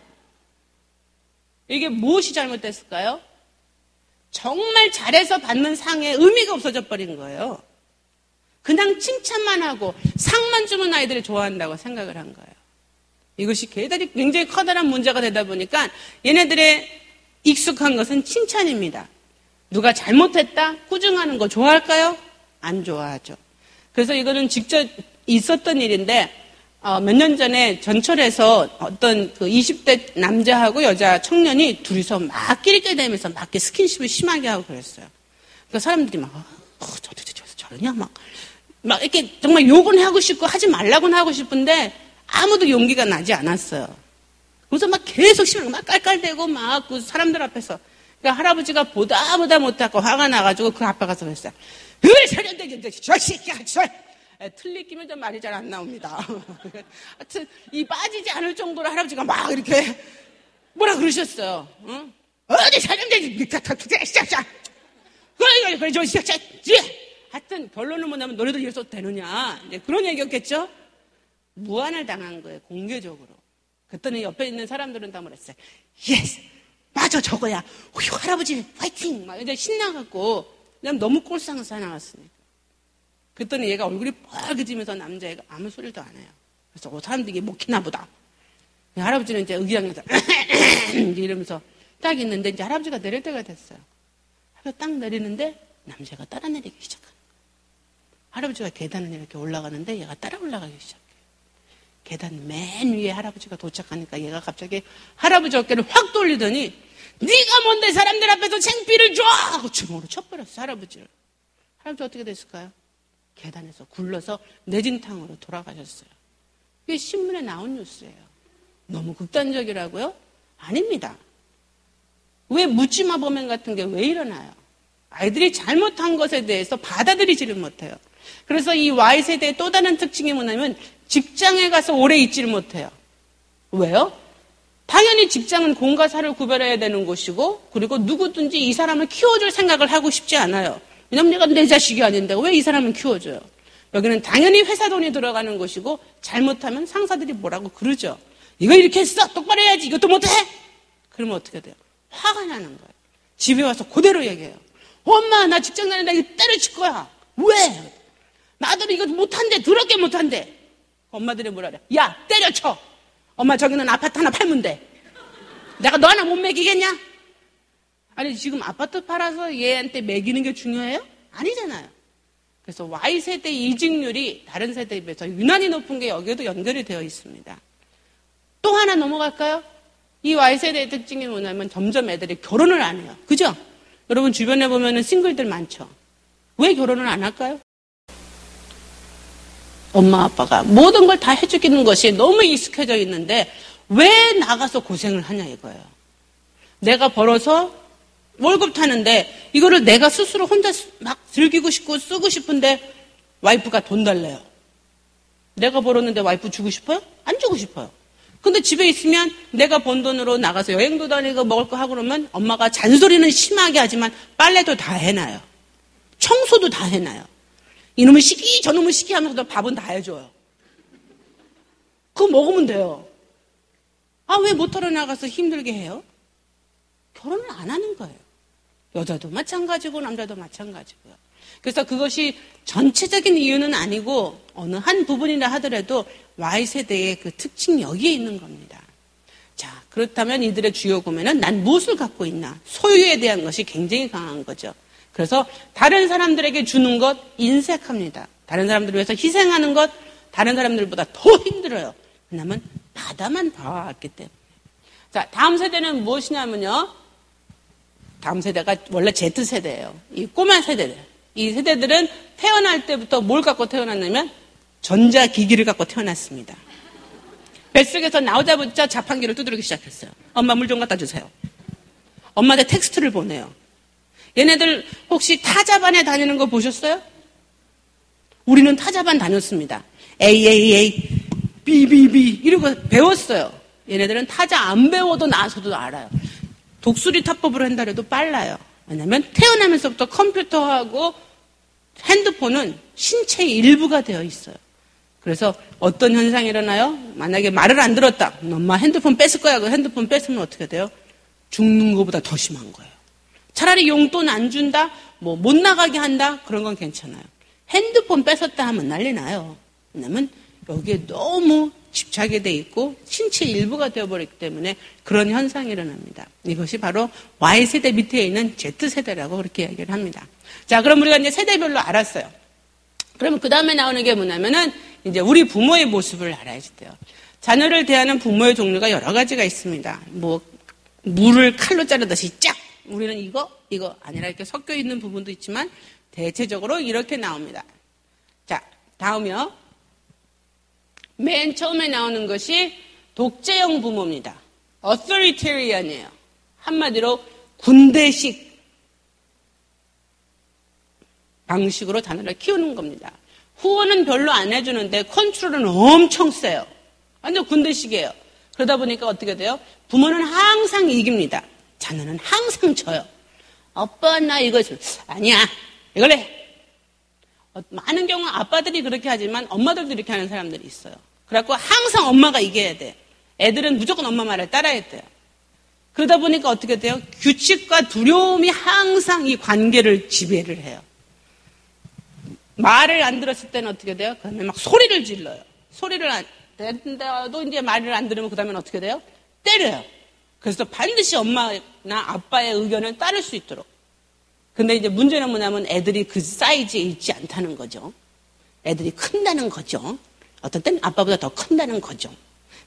이게 무엇이 잘못됐을까요? 정말 잘해서 받는 상에 의미가 없어져 버린 거예요. 그냥 칭찬만 하고 상만 주면 아이들이 좋아한다고 생각을 한 거예요. 이것이 굉장히 커다란 문제가 되다 보니까 얘네들의 익숙한 것은 칭찬입니다. 누가 잘못했다? 꾸중하는 거 좋아할까요? 안 좋아하죠. 그래서 이거는 직접 있었던 일인데 몇 년 전에 전철에서 어떤 그 20대 남자하고 여자 청년이 둘이서 막 끼리끼리대면서 막 스킨십을 심하게 하고 그랬어요. 그러니까 사람들이 막 저러냐 막 이렇게 정말 욕은 하고 싶고 하지 말라고는 하고 싶은데 아무도 용기가 나지 않았어요. 그래서 막 계속 심하게 막 깔깔대고 막 그 사람들 앞에서 그러니까 할아버지가 보다 못하고 화가 나가지고 그 앞에 가서 그랬어요. 저 새끼야 틀리 끼면 좀 말이 잘 안 나옵니다. 하여튼 이 빠지지 않을 정도로 할아버지가 막 이렇게 뭐라 그러셨어요. 응? 어디 사람들이 하여튼 결론은 뭐냐면 너네들 이래서 되느냐 이제 그런 얘기였겠죠. 무안을 당한 거예요. 공개적으로. 그랬더니 옆에 있는 사람들은 다 뭐랬어요. Yes, 맞아, 저거야. 어휴, 할아버지, 화이팅! 막 이제 신나갖고, 그냥 너무 꼴상사 나왔으니까. 그랬더니 얘가 얼굴이 빨개지면서 남자애가 아무 소리도 안 해요. 그래서 사람들이 먹히나 보다. 할아버지는 이제 의기양에서 이러면서 딱 있는데 이제 할아버지가 내릴 때가 됐어요. 그래서 딱 내리는데 남자가 따라 내리기 시작하는 거예요. 할아버지가 계단을 이렇게 올라가는데 얘가 따라 올라가기 시작해요. 계단 맨 위에 할아버지가 도착하니까 얘가 갑자기 할아버지 어깨를 확 돌리더니 네가 뭔데 사람들 앞에서 창피를 줘! 하고 주먹으로 쳐버렸어, 할아버지를. 할아버지 어떻게 됐을까요? 계단에서 굴러서 내진탕으로 돌아가셨어요. 이게 신문에 나온 뉴스예요. 너무 극단적이라고요? 아닙니다. 왜 묻지마 범행 같은 게 왜 일어나요? 아이들이 잘못한 것에 대해서 받아들이지를 못해요. 그래서 이 Y세대의 또 다른 특징이 뭐냐면 직장에 가서 오래 있지를 못해요. 왜요? 당연히 직장은 공과 사를 구별해야 되는 곳이고 그리고 누구든지 이 사람을 키워줄 생각을 하고 싶지 않아요. 왜냐면 내가 내 자식이 아닌데 왜 이 사람을 키워줘요? 여기는 당연히 회사 돈이 들어가는 곳이고 잘못하면 상사들이 뭐라고 그러죠. 이거 이렇게 했어. 똑바로 해야지. 이것도 못해. 그러면 어떻게 돼요? 화가 나는 거예요. 집에 와서 그대로 얘기해요. 엄마 나 직장 다닌다 이거 때려칠 거야. 왜? 나들이 이거 못한대. 더럽게 못한대. 엄마들이 뭐라 그래? 야 때려쳐. 엄마 저기는 아파트 하나 팔면 돼. 내가 너 하나 못 먹이겠냐? 아니 지금 아파트 팔아서 얘한테 먹이는 게 중요해요? 아니잖아요. 그래서 Y세대 이직률이 다른 세대에 비해서 유난히 높은 게 여기에도 연결이 되어 있습니다. 또 하나 넘어갈까요? 이 Y세대의 특징이 뭐냐면 점점 애들이 결혼을 안 해요. 그죠? 여러분 주변에 보면은 싱글들 많죠. 왜 결혼을 안 할까요? 엄마 아빠가 모든 걸 다 해주기는 것이 너무 익숙해져 있는데 왜 나가서 고생을 하냐 이거예요. 내가 벌어서 월급 타는데 이거를 내가 스스로 혼자 막 즐기고 싶고 쓰고 싶은데 와이프가 돈 달래요. 내가 벌었는데 와이프 주고 싶어요? 안 주고 싶어요. 근데 집에 있으면 내가 번 돈으로 나가서 여행도 다니고 먹을 거 하고 그러면 엄마가 잔소리는 심하게 하지만 빨래도 다 해놔요. 청소도 다 해놔요. 이놈은 시키 저놈은 시키 하면서도 밥은 다 해줘요. 그거 먹으면 돼요. 아, 왜 모터로 나가서 힘들게 해요? 결혼을 안 하는 거예요. 여자도 마찬가지고 남자도 마찬가지고요. 그래서 그것이 전체적인 이유는 아니고 어느 한 부분이라 하더라도 Y세대의 그 특징이 여기에 있는 겁니다. 자, 그렇다면 이들의 주요 고민은 난 무엇을 갖고 있나? 소유에 대한 것이 굉장히 강한 거죠. 그래서 다른 사람들에게 주는 것 인색합니다. 다른 사람들을 위해서 희생하는 것 다른 사람들보다 더 힘들어요. 왜냐하면 바다만 봐왔기 때문에. 자, 다음 세대는 무엇이냐면요. 다음 세대가 원래 Z세대예요. 이 꼬마 세대들. 이 세대들은 태어날 때부터 뭘 갖고 태어났냐면 전자기기를 갖고 태어났습니다. 뱃속에서 나오자마자 자판기를 두드리기 시작했어요. 엄마 물 좀 갖다 주세요. 엄마한테 텍스트를 보내요. 얘네들 혹시 타자반에 다니는 거 보셨어요? 우리는 타자반 다녔습니다. AAA, BBB 이러고 배웠어요. 얘네들은 타자 안 배워도 나서도 알아요. 독수리 타법으로 한다 해도 빨라요. 왜냐하면 태어나면서부터 컴퓨터하고 핸드폰은 신체의 일부가 되어 있어요. 그래서 어떤 현상이 일어나요? 만약에 말을 안 들었다. 엄마 핸드폰 뺐을 거야. 그 핸드폰 뺐으면 어떻게 돼요? 죽는 것보다 더 심한 거예요. 차라리 용돈 안 준다? 뭐 못 나가게 한다? 그런 건 괜찮아요. 핸드폰 뺏었다 하면 난리 나요. 왜냐하면 여기에 너무 집착이 돼 있고 신체 일부가 되어버리기 때문에 그런 현상이 일어납니다. 이것이 바로 Y세대 밑에 있는 Z세대라고 그렇게 얘기를 합니다. 자, 그럼 우리가 이제 세대별로 알았어요. 그러면 그 다음에 나오는 게 뭐냐면은 이제 우리 부모의 모습을 알아야지 돼요. 자녀를 대하는 부모의 종류가 여러 가지가 있습니다. 뭐 물을 칼로 자르듯이 쫙! 우리는 이거 아니라 이렇게 섞여 있는 부분도 있지만 대체적으로 이렇게 나옵니다. 자, 다음이요. 맨 처음에 나오는 것이 독재형 부모입니다. authoritarian이에요. 한마디로 군대식 방식으로 자녀를 키우는 겁니다. 후원은 별로 안 해주는데 컨트롤은 엄청 세요. 완전 군대식이에요. 그러다 보니까 어떻게 돼요? 부모는 항상 이깁니다. 자녀는 항상 져요. 아빠 나 이거 아니야. 이걸 해. 많은 경우 아빠들이 그렇게 하지만 엄마들도 이렇게 하는 사람들이 있어요. 그래갖고 항상 엄마가 이겨야 돼. 애들은 무조건 엄마 말을 따라야 돼요. 그러다 보니까 어떻게 돼요? 규칙과 두려움이 항상 이 관계를 지배를 해요. 말을 안 들었을 때는 어떻게 돼요? 그 다음에 막 소리를 질러요. 소리를 안 듣는다도 이제 말을 안 들으면 그 다음에는 어떻게 돼요? 때려요. 그래서 반드시 엄마나 아빠의 의견을 따를 수 있도록. 근데 이제 문제는 뭐냐면 애들이 그 사이즈에 있지 않다는 거죠. 애들이 큰다는 거죠. 어떤 때는 아빠보다 더 큰다는 거죠.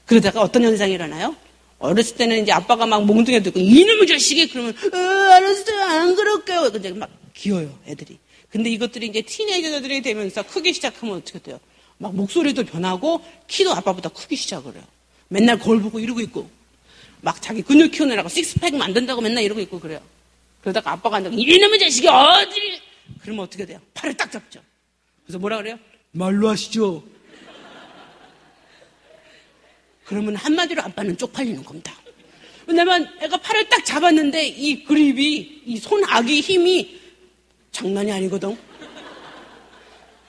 그러다가 어떤 현상이 일어나요? 어렸을 때는 이제 아빠가 막 몽둥이 들고 이놈의 자식이 그러면 알았어요 안 그럴게요. 근데 막 기어요 애들이. 근데 이것들이 이제 티네이저들이 되면서 크기 시작하면 어떻게 돼요? 막 목소리도 변하고 키도 아빠보다 크기 시작을 해요. 맨날 거울 보고 이러고 있고 막 자기 근육 키우느라고 식스팩 만든다고 맨날 이러고 있고 그래요. 그러다가 아빠가 앉아서 이놈의 자식이 어디 그러면 어떻게 돼요? 팔을 딱 잡죠. 그래서 뭐라 그래요? 말로 하시죠. 그러면 한마디로 아빠는 쪽팔리는 겁니다. 왜냐면 애가 팔을 딱 잡았는데 이 그립이 이 손아귀 힘이 장난이 아니거든.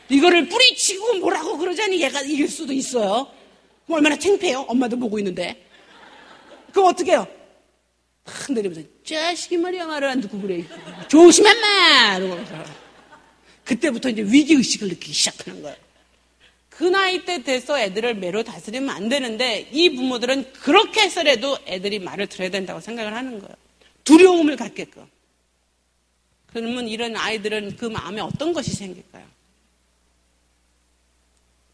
이거를 뿌리치고 뭐라고 그러자니 얘가 이길 수도 있어요. 그럼 얼마나 창피해요. 엄마도 보고 있는데. 그럼 어떻게 해요? 탁 내리면서 자식이 말이야 말을 안 듣고 그래. 조심한 말. 이러면서. 그때부터 이제 위기의식을 느끼기 시작하는 거예요. 그 나이 때 돼서 애들을 매로 다스리면 안 되는데 이 부모들은 그렇게 해서라도 애들이 말을 들어야 된다고 생각을 하는 거예요. 두려움을 갖게끔. 그러면 이런 아이들은 그 마음에 어떤 것이 생길까요?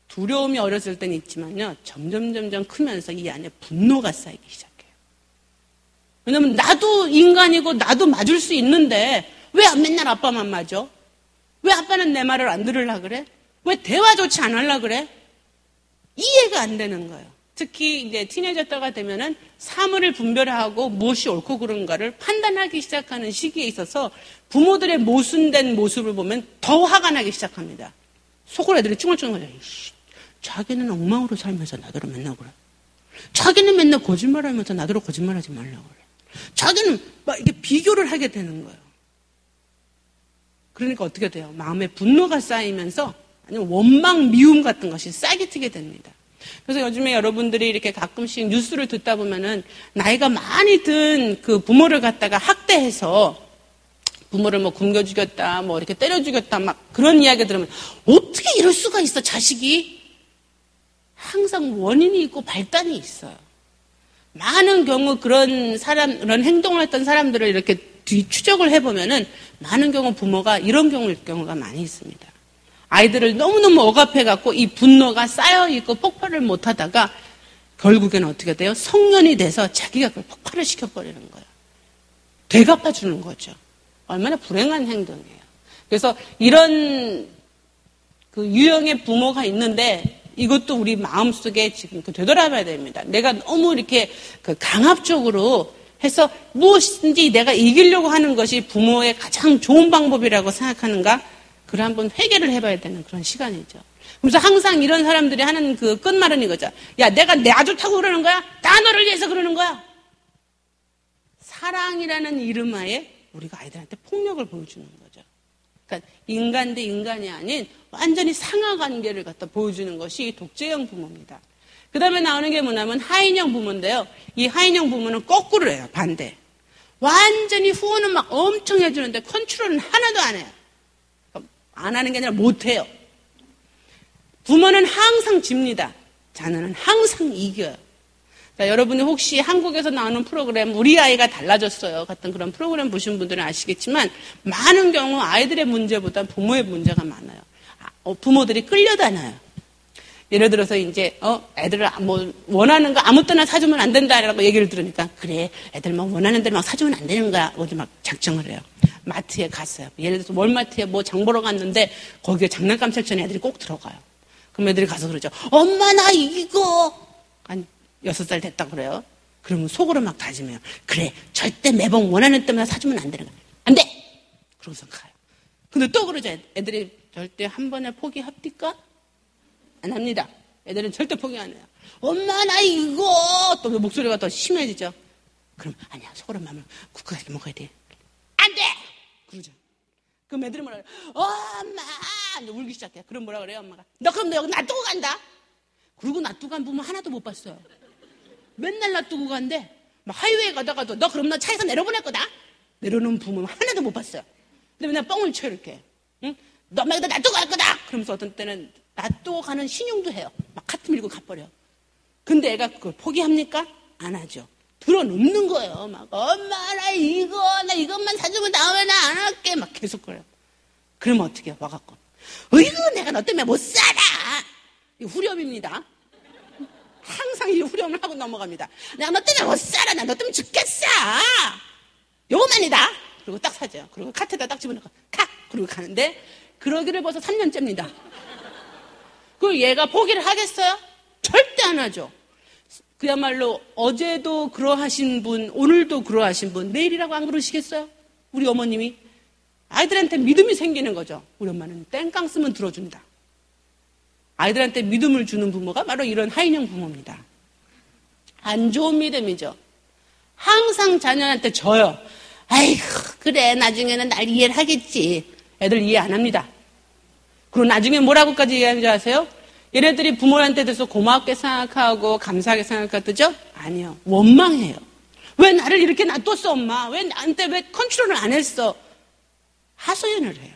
두려움이 어렸을 때는 있지만요. 점점 크면서 이 안에 분노가 쌓이기 시작해요. 왜냐면 나도 인간이고 나도 맞을 수 있는데 왜 맨날 아빠만 맞아? 왜 아빠는 내 말을 안 들으려고 그래? 왜 대화조차 안 하려고 그래? 이해가 안 되는 거예요. 특히 이제 티네이저 때가 되면은 사물을 분별하고 무엇이 옳고 그른가를 판단하기 시작하는 시기에 있어서 부모들의 모순된 모습을 보면 더 화가 나기 시작합니다. 속으로 애들이 찡얼찡얼거려요. 자기는 엉망으로 살면서 나더러 맨날 그래. 자기는 맨날 거짓말하면서 나더러 거짓말하지 말라고 그래. 자기는 막 이게 비교를 하게 되는 거예요. 그러니까 어떻게 돼요? 마음에 분노가 쌓이면서 아니면 원망, 미움 같은 것이 싹이 트게 됩니다. 그래서 요즘에 여러분들이 이렇게 가끔씩 뉴스를 듣다 보면은 나이가 많이 든 그 부모를 갖다가 학대해서 부모를 뭐 굶겨 죽였다, 뭐 이렇게 때려 죽였다, 막 그런 이야기 들으면 어떻게 이럴 수가 있어, 자식이? 항상 원인이 있고 발단이 있어요. 많은 경우 그런 행동을 했던 사람들을 이렇게 뒤추적을 해보면은 많은 경우 부모가 이런 경우가 많이 있습니다. 아이들을 너무너무 억압해갖고 이 분노가 쌓여있고 폭발을 못하다가 결국에는 어떻게 돼요? 성년이 돼서 자기가 그걸 폭발을 시켜버리는 거예요. 되갚아주는 거죠. 얼마나 불행한 행동이에요. 그래서 이런 그 유형의 부모가 있는데 이것도 우리 마음속에 지금 되돌아봐야 됩니다. 내가 너무 이렇게 그 강압적으로 해서 무엇인지 내가 이기려고 하는 것이 부모의 가장 좋은 방법이라고 생각하는가? 그걸 한번 회개를 해봐야 되는 그런 시간이죠. 그래서 항상 이런 사람들이 하는 그 끝말은 이거죠. 야, 내가 내 아주 타고 그러는 거야? 다 너를 위해서 그러는 거야? 사랑이라는 이름하에 우리가 아이들한테 폭력을 보여주는 거죠. 그러니까 인간 대 인간이 아닌 완전히 상하 관계를 갖다 보여주는 것이 독재형 부모입니다. 그 다음에 나오는 게 뭐냐면 하인형 부모인데요. 이 하인형 부모는 거꾸로 해요. 반대. 완전히 후원은 막 엄청 해주는데 컨트롤은 하나도 안 해요. 안 하는 게 아니라 못해요. 부모는 항상 집니다. 자녀는 항상 이겨요. 자, 여러분이 혹시 한국에서 나오는 프로그램 우리 아이가 달라졌어요 같은 그런 프로그램 보신 분들은 아시겠지만 많은 경우 아이들의 문제보다 부모의 문제가 많아요. 부모들이 끌려다녀요. 예를 들어서 이제 애들을 뭐 원하는 거 아무 때나 사주면 안 된다라고 얘기를 들으니까 그래 애들 막 원하는 대로 막 사주면 안 되는 거야. 어디 막 작정을 해요. 마트에 갔어요. 예를 들어서 월마트에 뭐 장 보러 갔는데 거기에 장난감 섹션에 애들이 꼭 들어가요. 그럼 애들이 가서 그러죠. 엄마 나 이거 한 6살 됐다 그래요. 그러면 속으로 막 다짐해요. 그래 절대 매번 원하는 때마다 사주면 안 되는 거야. 안 돼! 그러고서 가요. 근데 또 그러죠. 애들이 절대 한 번에 포기합니까? 안 합니다. 애들은 절대 포기 안 해요. 엄마 나 이거 또 목소리가 더 심해지죠. 그럼 아니야 속으로 마음을 굳건하게 먹어야 돼. 안 돼! 그러죠. 그럼 애들은 뭐라 그래요? 엄마! 울기 시작해요. 그럼 뭐라 그래요 엄마가? 너 그럼 너 여기 놔두고 간다? 그리고 놔두고 간 부모 하나도 못 봤어요. 맨날 놔두고 간대. 막 하이웨이 가다가도 너 그럼 너 차에서 내려보낼 거다. 내려놓은 부모는 하나도 못 봤어요. 근데 맨날 뻥을 쳐 이렇게. 응? 너 엄마 여기다 놔두고 갈 거다. 그러면서 어떤 때는 놔두고 가는 신용도 해요. 막 카트 밀고 가버려. 근데 애가 그걸 포기합니까? 안 하죠. 들어눕는 거예요. 막 엄마 나 이것만 사주면 다음에 나 안 할게. 막 계속 그래요. 그러면 어떻게 해요? 와갖고 어이구 내가 너 때문에 못 살아. 이 후렴입니다. 항상 이 후렴을 하고 넘어갑니다. 내가 너 때문에 못 살아. 나 너 때문에 죽겠어. 요것만이다. 그리고 딱 사줘요. 그리고 카트에다 딱 집어넣고 칵! 그리고 가는데 그러기를 벌써 3년째입니다. 그리고 얘가 포기를 하겠어요? 절대 안 하죠. 그야말로 어제도 그러하신 분, 오늘도 그러하신 분, 내일이라고 안 그러시겠어요? 우리 어머님이 아이들한테 믿음이 생기는 거죠. 우리 엄마는 땡깡 쓰면 들어준다. 아이들한테 믿음을 주는 부모가 바로 이런 하인형 부모입니다. 안 좋은 믿음이죠. 항상 자녀한테 져요. 아이고 그래 나중에는 날 이해를 하겠지. 애들 이해 안 합니다. 그리고 나중에 뭐라고까지 이해하는지 아세요? 얘네들이 부모한테 대해서 고맙게 생각하고 감사하게 생각하죠? 아니요. 원망해요. 왜 나를 이렇게 놔뒀어 엄마? 왜 나한테 왜 컨트롤을 안 했어? 하소연을 해요.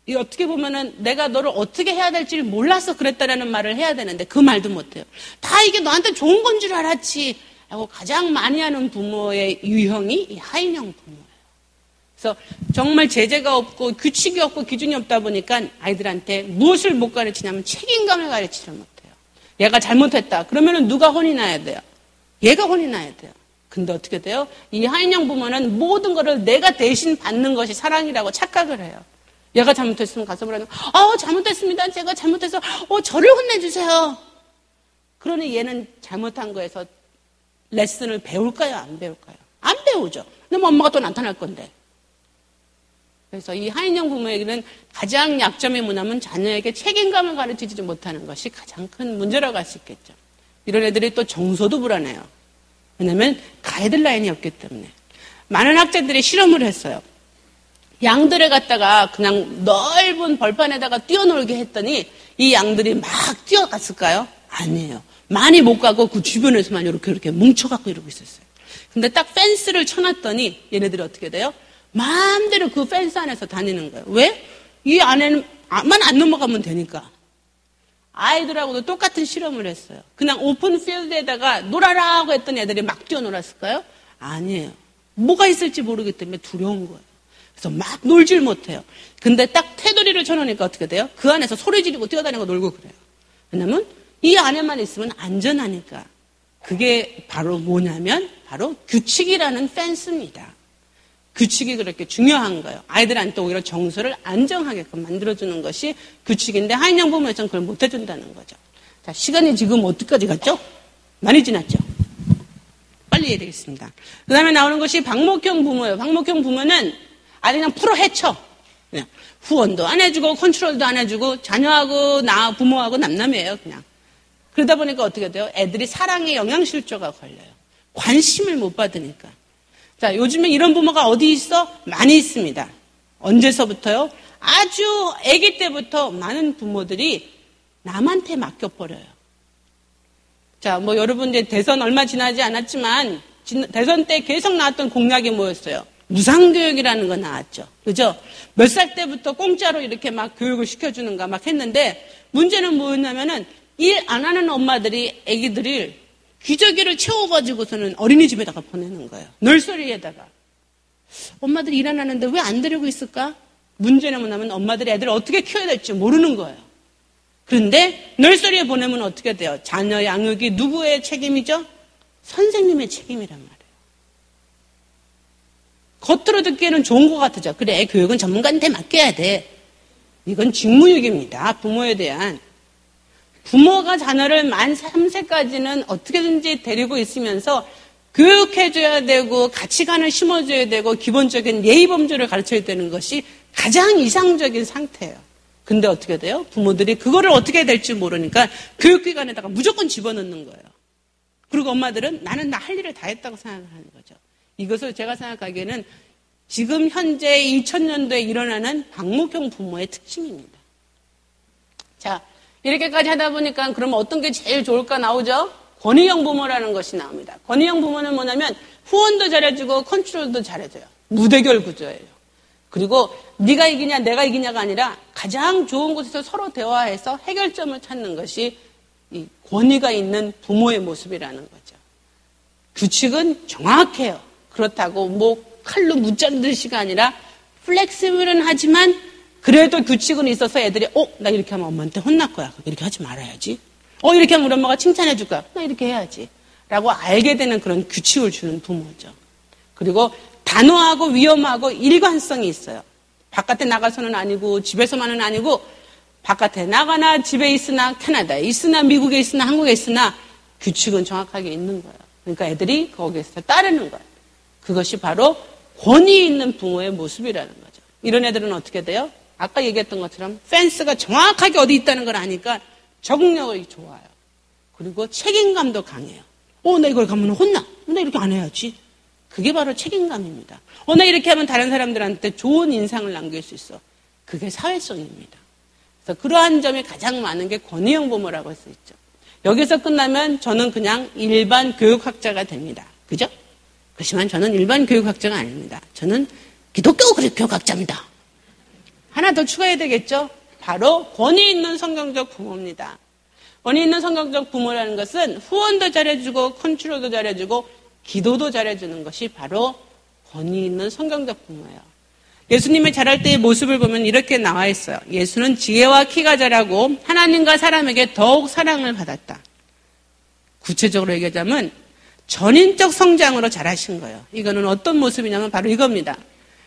이 어떻게 보면은 내가 너를 어떻게 해야 될지 몰라서 그랬다라는 말을 해야 되는데 그 말도 못해요. 다 이게 너한테 좋은 건 줄 알았지 하고 가장 많이 하는 부모의 유형이 이 하인형 부모예요. 그래서 정말 제재가 없고 규칙이 없고 기준이 없다 보니까 아이들한테 무엇을 못 가르치냐면 책임감을 가르치지 못해요. 얘가 잘못했다. 그러면은 누가 혼이 나야 돼요? 얘가 혼이 나야 돼요. 근데 어떻게 돼요? 이 하인형 부모는 모든 거를 내가 대신 받는 것이 사랑이라고 착각을 해요. 얘가 잘못했으면 가서 뭐라는 잘못했습니다. 제가 잘못해서 저를 혼내주세요. 그러니 얘는 잘못한 거에서 레슨을 배울까요? 안 배울까요? 안 배우죠. 근데 뭐 엄마가 또 나타날 건데. 그래서 이 하인형 부모에게는 가장 약점이 뭐냐면 자녀에게 책임감을 가르치지 못하는 것이 가장 큰 문제라고 할 수 있겠죠. 이런 애들이 또 정서도 불안해요. 왜냐하면 가이드라인이 없기 때문에. 많은 학자들이 실험을 했어요. 양들을 갖다가 그냥 넓은 벌판에다가 뛰어놀게 했더니 이 양들이 막 뛰어갔을까요? 아니에요. 많이 못 가고 그 주변에서만 이렇게 뭉쳐갖고 이러고 있었어요. 근데 딱 펜스를 쳐놨더니 얘네들이 어떻게 돼요? 마음대로 그 펜스 안에서 다니는 거예요. 왜? 이 안에만 안 넘어가면 되니까. 아이들하고도 똑같은 실험을 했어요. 그냥 오픈 필드에다가 놀아라 하고 했더니 애들이 막 뛰어놀았을까요? 아니에요. 뭐가 있을지 모르기 때문에 두려운 거예요. 그래서 막 놀질 못해요. 근데 딱 테두리를 쳐놓으니까 어떻게 돼요? 그 안에서 소리 지르고 뛰어다니고 놀고 그래요. 왜냐면 이 안에만 있으면 안전하니까. 그게 바로 뭐냐면 바로 규칙이라는 펜스입니다. 규칙이 그렇게 중요한 거예요. 아이들한테 오히려 정서를 안정하게끔 만들어주는 것이 규칙인데 하인형 부모에서는 그걸 못해준다는 거죠. 자, 시간이 지금 어디까지 갔죠? 많이 지났죠? 빨리 해야 되겠습니다. 그 다음에 나오는 것이 방목형 부모예요. 방목형 부모는 아주 그냥 풀어 헤쳐. 그냥 후원도 안 해주고 컨트롤도 안 해주고 자녀하고 부모하고 남남이에요. 그냥. 그러다 보니까 어떻게 돼요? 애들이 사랑의 영양실조가 걸려요. 관심을 못 받으니까. 자, 요즘에 이런 부모가 어디 있어? 많이 있습니다. 언제서부터요? 아주 아기 때부터 많은 부모들이 남한테 맡겨버려요. 자, 뭐 여러분 이제 대선 얼마 지나지 않았지만 대선 때 계속 나왔던 공약이 뭐였어요? 무상교육이라는 거 나왔죠. 그죠? 몇 살 때부터 공짜로 이렇게 막 교육을 시켜주는가 막 했는데 문제는 뭐였냐면은 일 안 하는 엄마들이 아기들을 기저귀를 채워가지고서는 어린이집에다가 보내는 거예요. 널서리에다가. 엄마들이 일 안 하는데 왜 안 데리고 있을까? 문제는 뭐냐면 엄마들이 애들을 어떻게 키워야 될지 모르는 거예요. 그런데 널서리에 보내면 어떻게 돼요? 자녀 양육이 누구의 책임이죠? 선생님의 책임이란 말이에요. 겉으로 듣기에는 좋은 것 같으죠. 그래, 교육은 전문가한테 맡겨야 돼. 이건 직무유기입니다. 부모에 대한. 부모가 자녀를 만 3세까지는 어떻게든지 데리고 있으면서 교육해줘야 되고 가치관을 심어줘야 되고 기본적인 예의범죄를 가르쳐야 되는 것이 가장 이상적인 상태예요. 근데 어떻게 돼요? 부모들이 그거를 어떻게 해야 될지 모르니까 교육기관에다가 무조건 집어넣는 거예요. 그리고 엄마들은 나는 나 할 일을 다 했다고 생각하는 거죠. 이것을 제가 생각하기에는 지금 현재 2000년도에 일어나는 방목형 부모의 특징입니다. 자, 이렇게까지 하다 보니까 그러면 어떤 게 제일 좋을까 나오죠? 권위형 부모라는 것이 나옵니다. 권위형 부모는 뭐냐면 후원도 잘해주고 컨트롤도 잘해줘요. 무대결 구조예요. 그리고 네가 이기냐 내가 이기냐가 아니라 가장 좋은 곳에서 서로 대화해서 해결점을 찾는 것이 이 권위가 있는 부모의 모습이라는 거죠. 규칙은 정확해요. 그렇다고 뭐 칼로 무자르는 듯이가 아니라 플렉시블은 하지만 그래도 규칙은 있어서 애들이 나 이렇게 하면 엄마한테 혼날 거야. 이렇게 하지 말아야지. 이렇게 하면 우리 엄마가 칭찬해 줄 거야. 나 이렇게 해야지. 라고 알게 되는 그런 규칙을 주는 부모죠. 그리고 단호하고 위험하고 일관성이 있어요. 바깥에 나가서는 아니고 집에서만은 아니고 바깥에 나가나 집에 있으나 캐나다에 있으나 미국에 있으나 한국에 있으나 규칙은 정확하게 있는 거예요. 그러니까 애들이 거기에서 따르는 거예요. 그것이 바로 권위 있는 부모의 모습이라는 거죠. 이런 애들은 어떻게 돼요? 아까 얘기했던 것처럼 펜스가 정확하게 어디 있다는 걸 아니까 적응력이 좋아요. 그리고 책임감도 강해요. 나 이걸 가면 혼나. 나 이렇게 안 해야지. 그게 바로 책임감입니다. 나 이렇게 하면 다른 사람들한테 좋은 인상을 남길 수 있어. 그게 사회성입니다. 그래서 그러한 점이 가장 많은 게 권위형 부모라고 할 수 있죠. 여기서 끝나면 저는 그냥 일반 교육학자가 됩니다. 그죠? 그렇지만 저는 일반 교육학자가 아닙니다. 저는 기독교 교육학자입니다. 하나 더 추가해야 되겠죠? 바로 권위 있는 성경적 부모입니다. 권위 있는 성경적 부모라는 것은 후원도 잘해주고 컨트롤도 잘해주고 기도도 잘해주는 것이 바로 권위 있는 성경적 부모예요. 예수님의 자랄 때의 모습을 보면 이렇게 나와 있어요. 예수는 지혜와 키가 자라고 하나님과 사람에게 더욱 사랑을 받았다. 구체적으로 얘기하자면 전인적 성장으로 자라신 거예요. 이거는 어떤 모습이냐면 바로 이겁니다.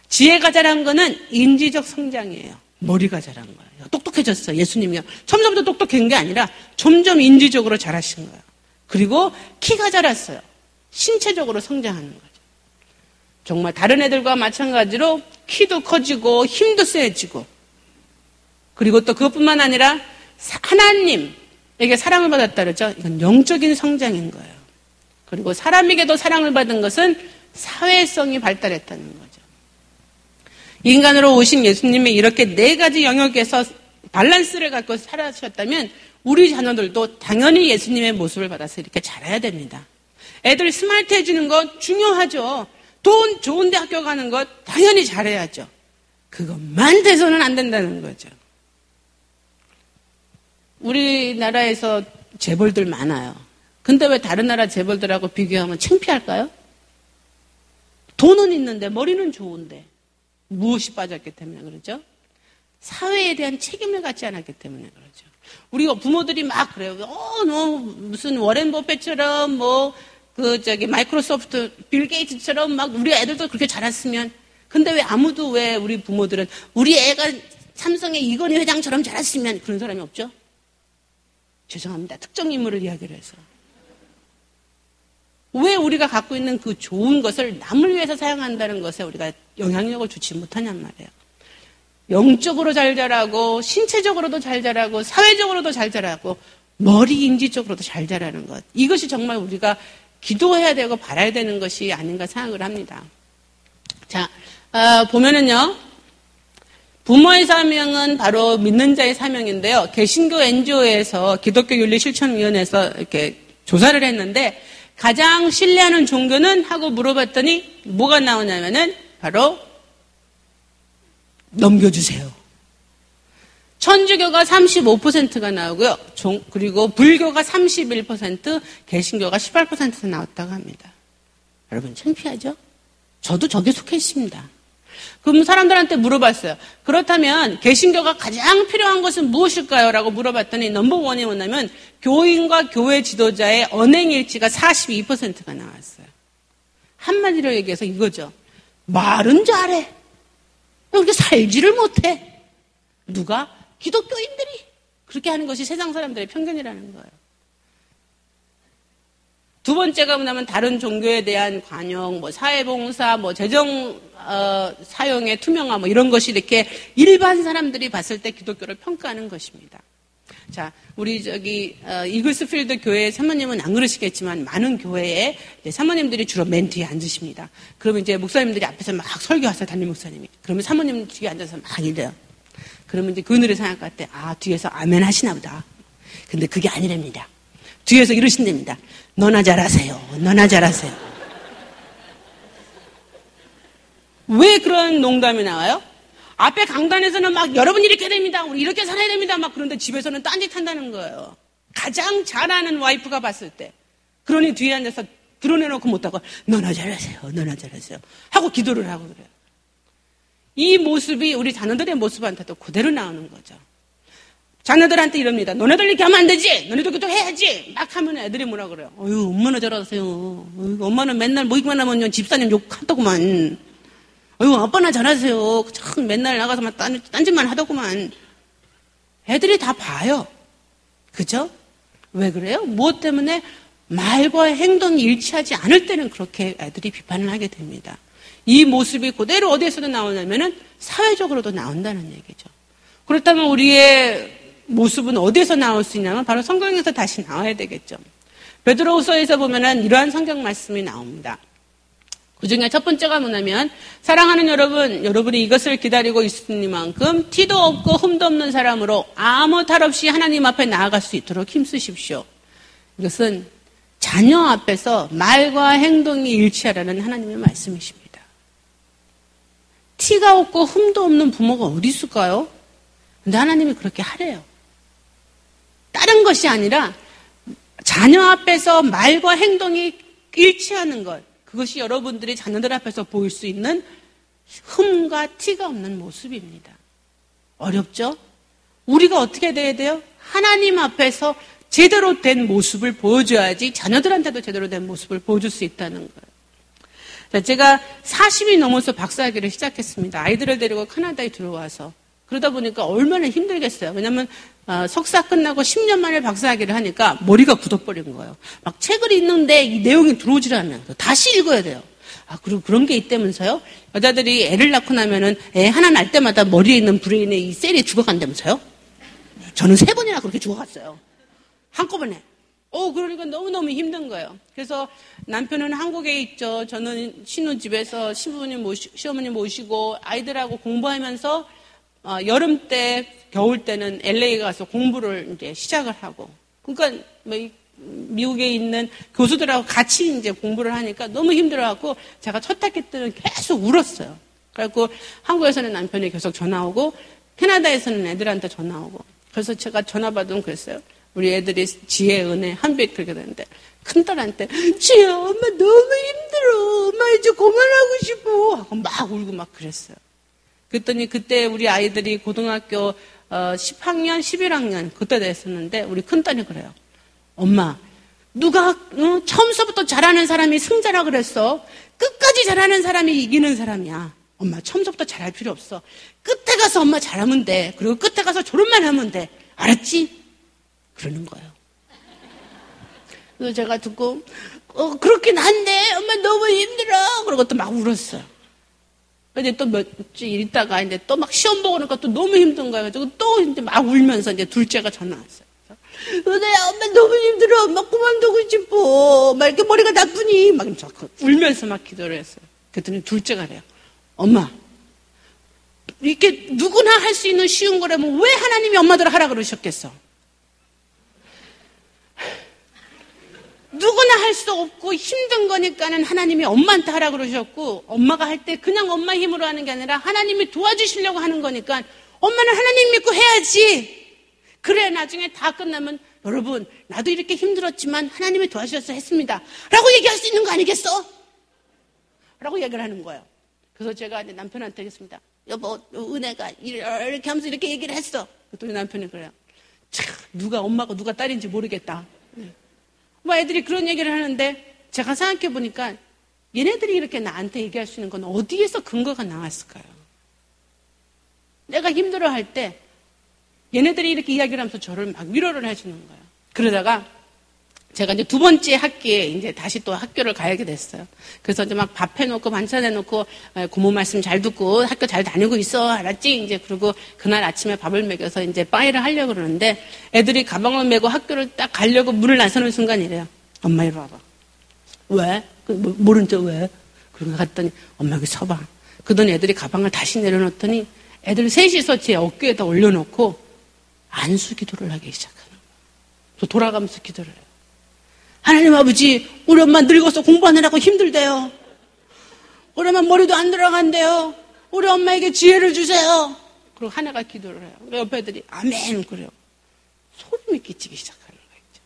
지혜가 자란 거는 인지적 성장이에요. 머리가 자란 거예요. 똑똑해졌어요. 예수님이요. 점점 더 똑똑한 게 아니라 점점 인지적으로 자라신 거예요. 그리고 키가 자랐어요. 신체적으로 성장하는 거죠. 정말 다른 애들과 마찬가지로 키도 커지고 힘도 세지고 그리고 또 그것뿐만 아니라 하나님에게 사랑을 받았다 그러죠. 이건 영적인 성장인 거예요. 그리고 사람에게도 사랑을 받은 것은 사회성이 발달했다는 거죠. 인간으로 오신 예수님이 이렇게 4가지 영역에서 밸런스를 갖고 살아셨다면 우리 자녀들도 당연히 예수님의 모습을 받아서 이렇게 자라야 됩니다. 애들 스마트해지는 것 중요하죠. 돈 좋은 데 학교 가는 것 당연히 잘해야죠. 그것만 돼서는 안 된다는 거죠. 우리나라에서 재벌들 많아요. 근데 왜 다른 나라 재벌들하고 비교하면 창피할까요? 돈은 있는데 머리는 좋은데 무엇이 빠졌기 때문에 그러죠? 사회에 대한 책임을 갖지 않았기 때문에 그러죠. 우리가 부모들이 막 그래요. 너 무슨 워렌 버핏처럼 마이크로소프트 빌 게이츠처럼 막 우리 애들도 그렇게 자랐으면 근데 왜 우리 부모들은 우리 애가 삼성의 이건희 회장처럼 자랐으면 그런 사람이 없죠? 죄송합니다. 특정 인물을 이야기를 해서. 왜 우리가 갖고 있는 그 좋은 것을 남을 위해서 사용한다는 것에 우리가 영향력을 주지 못하냔 말이에요. 영적으로 잘 자라고 신체적으로도 잘 자라고 사회적으로도 잘 자라고 머리 인지적으로도 잘 자라는 것. 이것이 정말 우리가 기도해야 되고 바라야 되는 것이 아닌가 생각을 합니다. 자, 보면은요. 부모의 사명은 바로 믿는 자의 사명인데요. 개신교 NGO에서 기독교윤리실천위원회에서 이렇게 조사를 했는데 가장 신뢰하는 종교는? 하고 물어봤더니 뭐가 나오냐면은 바로 넘겨주세요. 천주교가 35%가 나오고요. 그리고 불교가 31%, 개신교가 18% 나왔다고 합니다. 여러분 창피하죠? 저도 저기에 속해 있습니다. 그럼 사람들한테 물어봤어요. 그렇다면 개신교가 가장 필요한 것은 무엇일까요? 라고 물어봤더니 넘버원이 뭐냐면 교인과 교회 지도자의 언행일치가 42%가 나왔어요. 한마디로 얘기해서 이거죠. 말은 잘해. 그렇게 살지를 못해. 누가? 기독교인들이 그렇게 하는 것이 세상 사람들의 편견이라는 거예요. 두 번째가 뭐냐면 다른 종교에 대한 관용, 사회봉사, 재정 사용의 투명화 이런 것이 이렇게 일반 사람들이 봤을 때 기독교를 평가하는 것입니다. 자, 우리 이글스필드 교회 사모님은 안 그러시겠지만 많은 교회에 사모님들이 주로 맨 뒤에 앉으십니다. 그러면 이제 목사님들이 앞에서 막 설교하세요, 담임 목사님이. 그러면 사모님 뒤에 앉아서 막 이래요. 그러면 이제 그늘에 생각할 때 뒤에서 아멘 하시나 보다. 근데 그게 아니랍니다. 뒤에서 이러신답니다. 너나 잘하세요. 너나 잘하세요. 왜 그런 농담이 나와요? 앞에 강단에서는 막 여러분 이렇게 됩니다. 우리 이렇게 살아야 됩니다. 막 그런데 집에서는 딴짓한다는 거예요. 가장 잘하는 와이프가 봤을 때. 그러니 뒤에 앉아서 드러내놓고 못하고 너나 잘하세요. 너나 잘하세요. 하고 기도를 하고 그래요. 이 모습이 우리 자녀들의 모습한테도 그대로 나오는 거죠. 자녀들한테 이럽니다. 너네들 이렇게 하면 안 되지. 너네들 그렇게 해야지. 막 하면 애들이 뭐라 그래요. 어휴, 엄마나 잘하세요. 어휴, 엄마는 맨날 모이기만 하면 집사님 욕하더구만. 어휴, 아빠나 잘하세요. 참 맨날 나가서만 딴짓만 하더구만. 애들이 다 봐요. 그죠? 왜 그래요? 무엇 때문에? 말과 행동이 일치하지 않을 때는 그렇게 애들이 비판을 하게 됩니다. 이 모습이 그대로 어디에서도 나오냐면은 사회적으로도 나온다는 얘기죠. 그렇다면 우리의 모습은 어디에서 나올 수 있냐면 바로 성경에서 다시 나와야 되겠죠. 베드로후서에서 보면은 이러한 성경 말씀이 나옵니다. 그 중에 첫 번째가 뭐냐면 사랑하는 여러분, 여러분이 이것을 기다리고 있으니만큼 티도 없고 흠도 없는 사람으로 아무 탈 없이 하나님 앞에 나아갈 수 있도록 힘쓰십시오. 이것은 자녀 앞에서 말과 행동이 일치하라는 하나님의 말씀이십니다. 티가 없고 흠도 없는 부모가 어디 있을까요? 근데 하나님이 그렇게 하래요. 다른 것이 아니라 자녀 앞에서 말과 행동이 일치하는 것. 그것이 여러분들이 자녀들 앞에서 보일 수 있는 흠과 티가 없는 모습입니다. 어렵죠? 우리가 어떻게 돼야 돼요? 하나님 앞에서 제대로 된 모습을 보여줘야지 자녀들한테도 제대로 된 모습을 보여줄 수 있다는 거예요. 자, 제가 40이 넘어서 박사학위를 시작했습니다. 아이들을 데리고 캐나다에 들어와서. 그러다 보니까 얼마나 힘들겠어요. 왜냐하면 석사 끝나고 10년 만에 박사학위를 하니까 머리가 굳어버린 거예요. 막 책을 읽는데 이 내용이 들어오질 않아요. 다시 읽어야 돼요. 그리고 그런 게 있다면서요? 여자들이 애를 낳고 나면은 애 하나 낳을 때마다 머리에 있는 브레인에 이 셀이 죽어간다면서요? 저는 3번이나 그렇게 죽어갔어요. 한꺼번에. 그러니까 너무너무 힘든 거예요. 그래서 남편은 한국에 있죠. 저는 신혼집에서 시어머니 모시고 아이들하고 공부하면서 여름 때, 겨울 때는 LA 가서 공부를 이제 시작을 하고. 그러니까 미국에 있는 교수들하고 같이 이제 공부를 하니까 너무 힘들어갖고 제가 첫 학기 때는 계속 울었어요. 그래갖고 한국에서는 남편이 계속 전화 오고 캐나다에서는 애들한테 전화 오고. 그래서 제가 전화 받으면 그랬어요. 우리 애들이 지혜, 은혜, 한빛 그렇게 되는데 큰딸한테 지혜야 엄마 너무 힘들어. 엄마 이제 그만하고 싶어. 하고 막 울고 막 그랬어요. 그랬더니 그때 우리 아이들이 고등학교 10학년, 11학년 그때 됐었는데 우리 큰딸이 그래요. 엄마 누가 처음서부터 잘하는 사람이 승자라 그랬어. 끝까지 잘하는 사람이 이기는 사람이야. 엄마 처음서부터 잘할 필요 없어. 끝에 가서 엄마 잘하면 돼. 그리고 끝에 가서 졸업만 하면 돼. 알았지? 그러는 거예요. 그래서 제가 듣고 그렇긴 한데 엄마 너무 힘들어. 그러고 또 막 울었어요. 근데 또 며칠 있다가 이제 또 막 시험 보고 나니까 또 너무 힘든 거예요. 그래서 또 이제 막 울면서 이제 둘째가 전화 왔어요. 은혜야 엄마 너무 힘들어. 엄마 그만두고 싶어. 엄마 이렇게 머리가 나쁘니. 막 울면서 막 기도를 했어요. 그랬더니 둘째가 그래요. 엄마 이렇게 누구나 할 수 있는 쉬운 거라면 왜 하나님이 엄마들 하라 그러셨겠어? 누구나 할 수 없고 힘든 거니까는 하나님이 엄마한테 하라 그러셨고 엄마가 할 때 그냥 엄마 힘으로 하는 게 아니라 하나님이 도와주시려고 하는 거니까 엄마는 하나님 믿고 해야지. 그래 나중에 다 끝나면 여러분 나도 이렇게 힘들었지만 하나님이 도와주셔서 했습니다 라고 얘기할 수 있는 거 아니겠어? 라고 얘기를 하는 거예요. 그래서 제가 이제 남편한테 했습니다. 여보 은혜가 이렇게 하면서 이렇게 얘기를 했어. 그랬더니 남편이 그래요. 참 누가 엄마고 누가 딸인지 모르겠다. 뭐 애들이 그런 얘기를 하는데 제가 생각해 보니까 얘네들이 이렇게 나한테 얘기할 수 있는 건 어디에서 근거가 나왔을까요? 내가 힘들어할 때 얘네들이 이렇게 이야기를 하면서 저를 막 위로를 해주는 거예요. 그러다가 제가 이제 2번째 학기에 이제 다시 또 학교를 가야게 됐어요. 그래서 이제 막 밥 해놓고 반찬 해놓고 고모 말씀 잘 듣고 학교 잘 다니고 있어 알았지? 이제 그리고 그날 아침에 밥을 먹여서 이제 빠이를 하려고 그러는데 애들이 가방을 메고 학교를 딱 가려고 문을 나서는 순간 이래요. 엄마 이리 와봐. 왜? 모른 척 왜? 그러고 갔더니 엄마 여기 서봐. 그러더니 애들이 가방을 다시 내려놓더니 애들 셋이서 제 어깨에다 올려놓고 안수 기도를 하기 시작하는 거예요. 또 돌아가면서 기도를 해요. 하나님 아버지, 우리 엄마 늙어서 공부하느라고 힘들대요. 우리 엄마 머리도 안 들어간대요. 우리 엄마에게 지혜를 주세요. 그리고 하나가 기도를 해요. 우리 옆에 애들이 아멘 그래요. 소름이 끼치기 시작하는 거죠.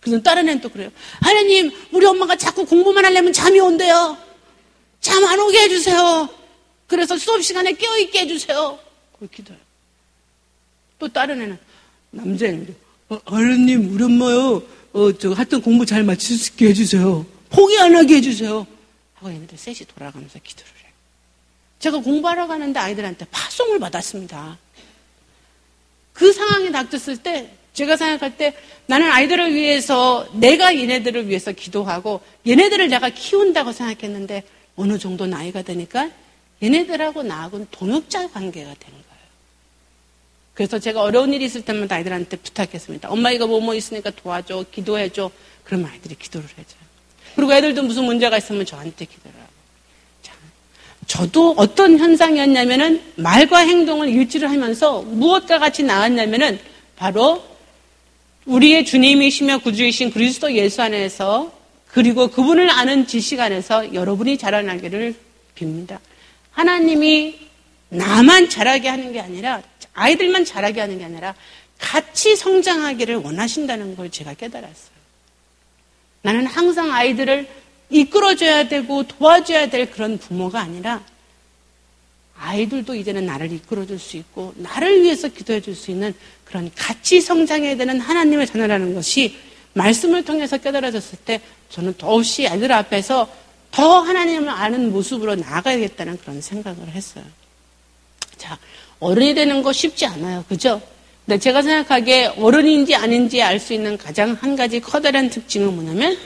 그래서 다른 애는 또 그래요. 하나님, 우리 엄마가 자꾸 공부만 하려면 잠이 온대요. 잠 안 오게 해주세요. 그래서 수업 시간에 깨어있게 해주세요. 그렇게 기도해요. 또 다른 애는 남자애는 하나님, 우리 엄마요. 하여튼 공부 잘 마칠 수 있게 해주세요. 포기 안 하게 해주세요. 하고 얘네들 셋이 돌아가면서 기도를 해요. 제가 공부하러 가는데 아이들한테 파송을 받았습니다. 그 상황이 닥쳤을 때 제가 생각할 때 나는 아이들을 위해서 내가 얘네들을 위해서 기도하고 얘네들을 내가 키운다고 생각했는데 어느 정도 나이가 되니까 얘네들하고 나하고는 동역자 관계가 되는 거예요. 그래서 제가 어려운 일이 있을 때마다 아이들한테 부탁했습니다. 엄마 이거 뭐뭐 있으니까 도와줘, 기도해줘. 그러면 아이들이 기도를 해줘요. 그리고 애들도 무슨 문제가 있으면 저한테 기도를 하고. 자, 저도 어떤 현상이었냐면은 말과 행동을 일치를 하면서 무엇과 같이 나왔냐면은 바로 우리의 주님이시며 구주이신 그리스도 예수 안에서 그리고 그분을 아는 지식 안에서 여러분이 자라나기를 빕니다. 하나님이 나만 자라게 하는 게 아니라 아이들만 자라게 하는 게 아니라 같이 성장하기를 원하신다는 걸 제가 깨달았어요. 나는 항상 아이들을 이끌어줘야 되고 도와줘야 될 그런 부모가 아니라 아이들도 이제는 나를 이끌어줄 수 있고 나를 위해서 기도해 줄 수 있는 그런 같이 성장해야 되는 하나님의 자녀라는 것이 말씀을 통해서 깨달아졌을 때 저는 더없이 아이들 앞에서 더 하나님을 아는 모습으로 나아가야겠다는 그런 생각을 했어요. 자, 어른이 되는 거 쉽지 않아요. 그죠? 근데 제가 생각하기에 어른인지 아닌지 알 수 있는 가장 한 가지 커다란 특징은 뭐냐면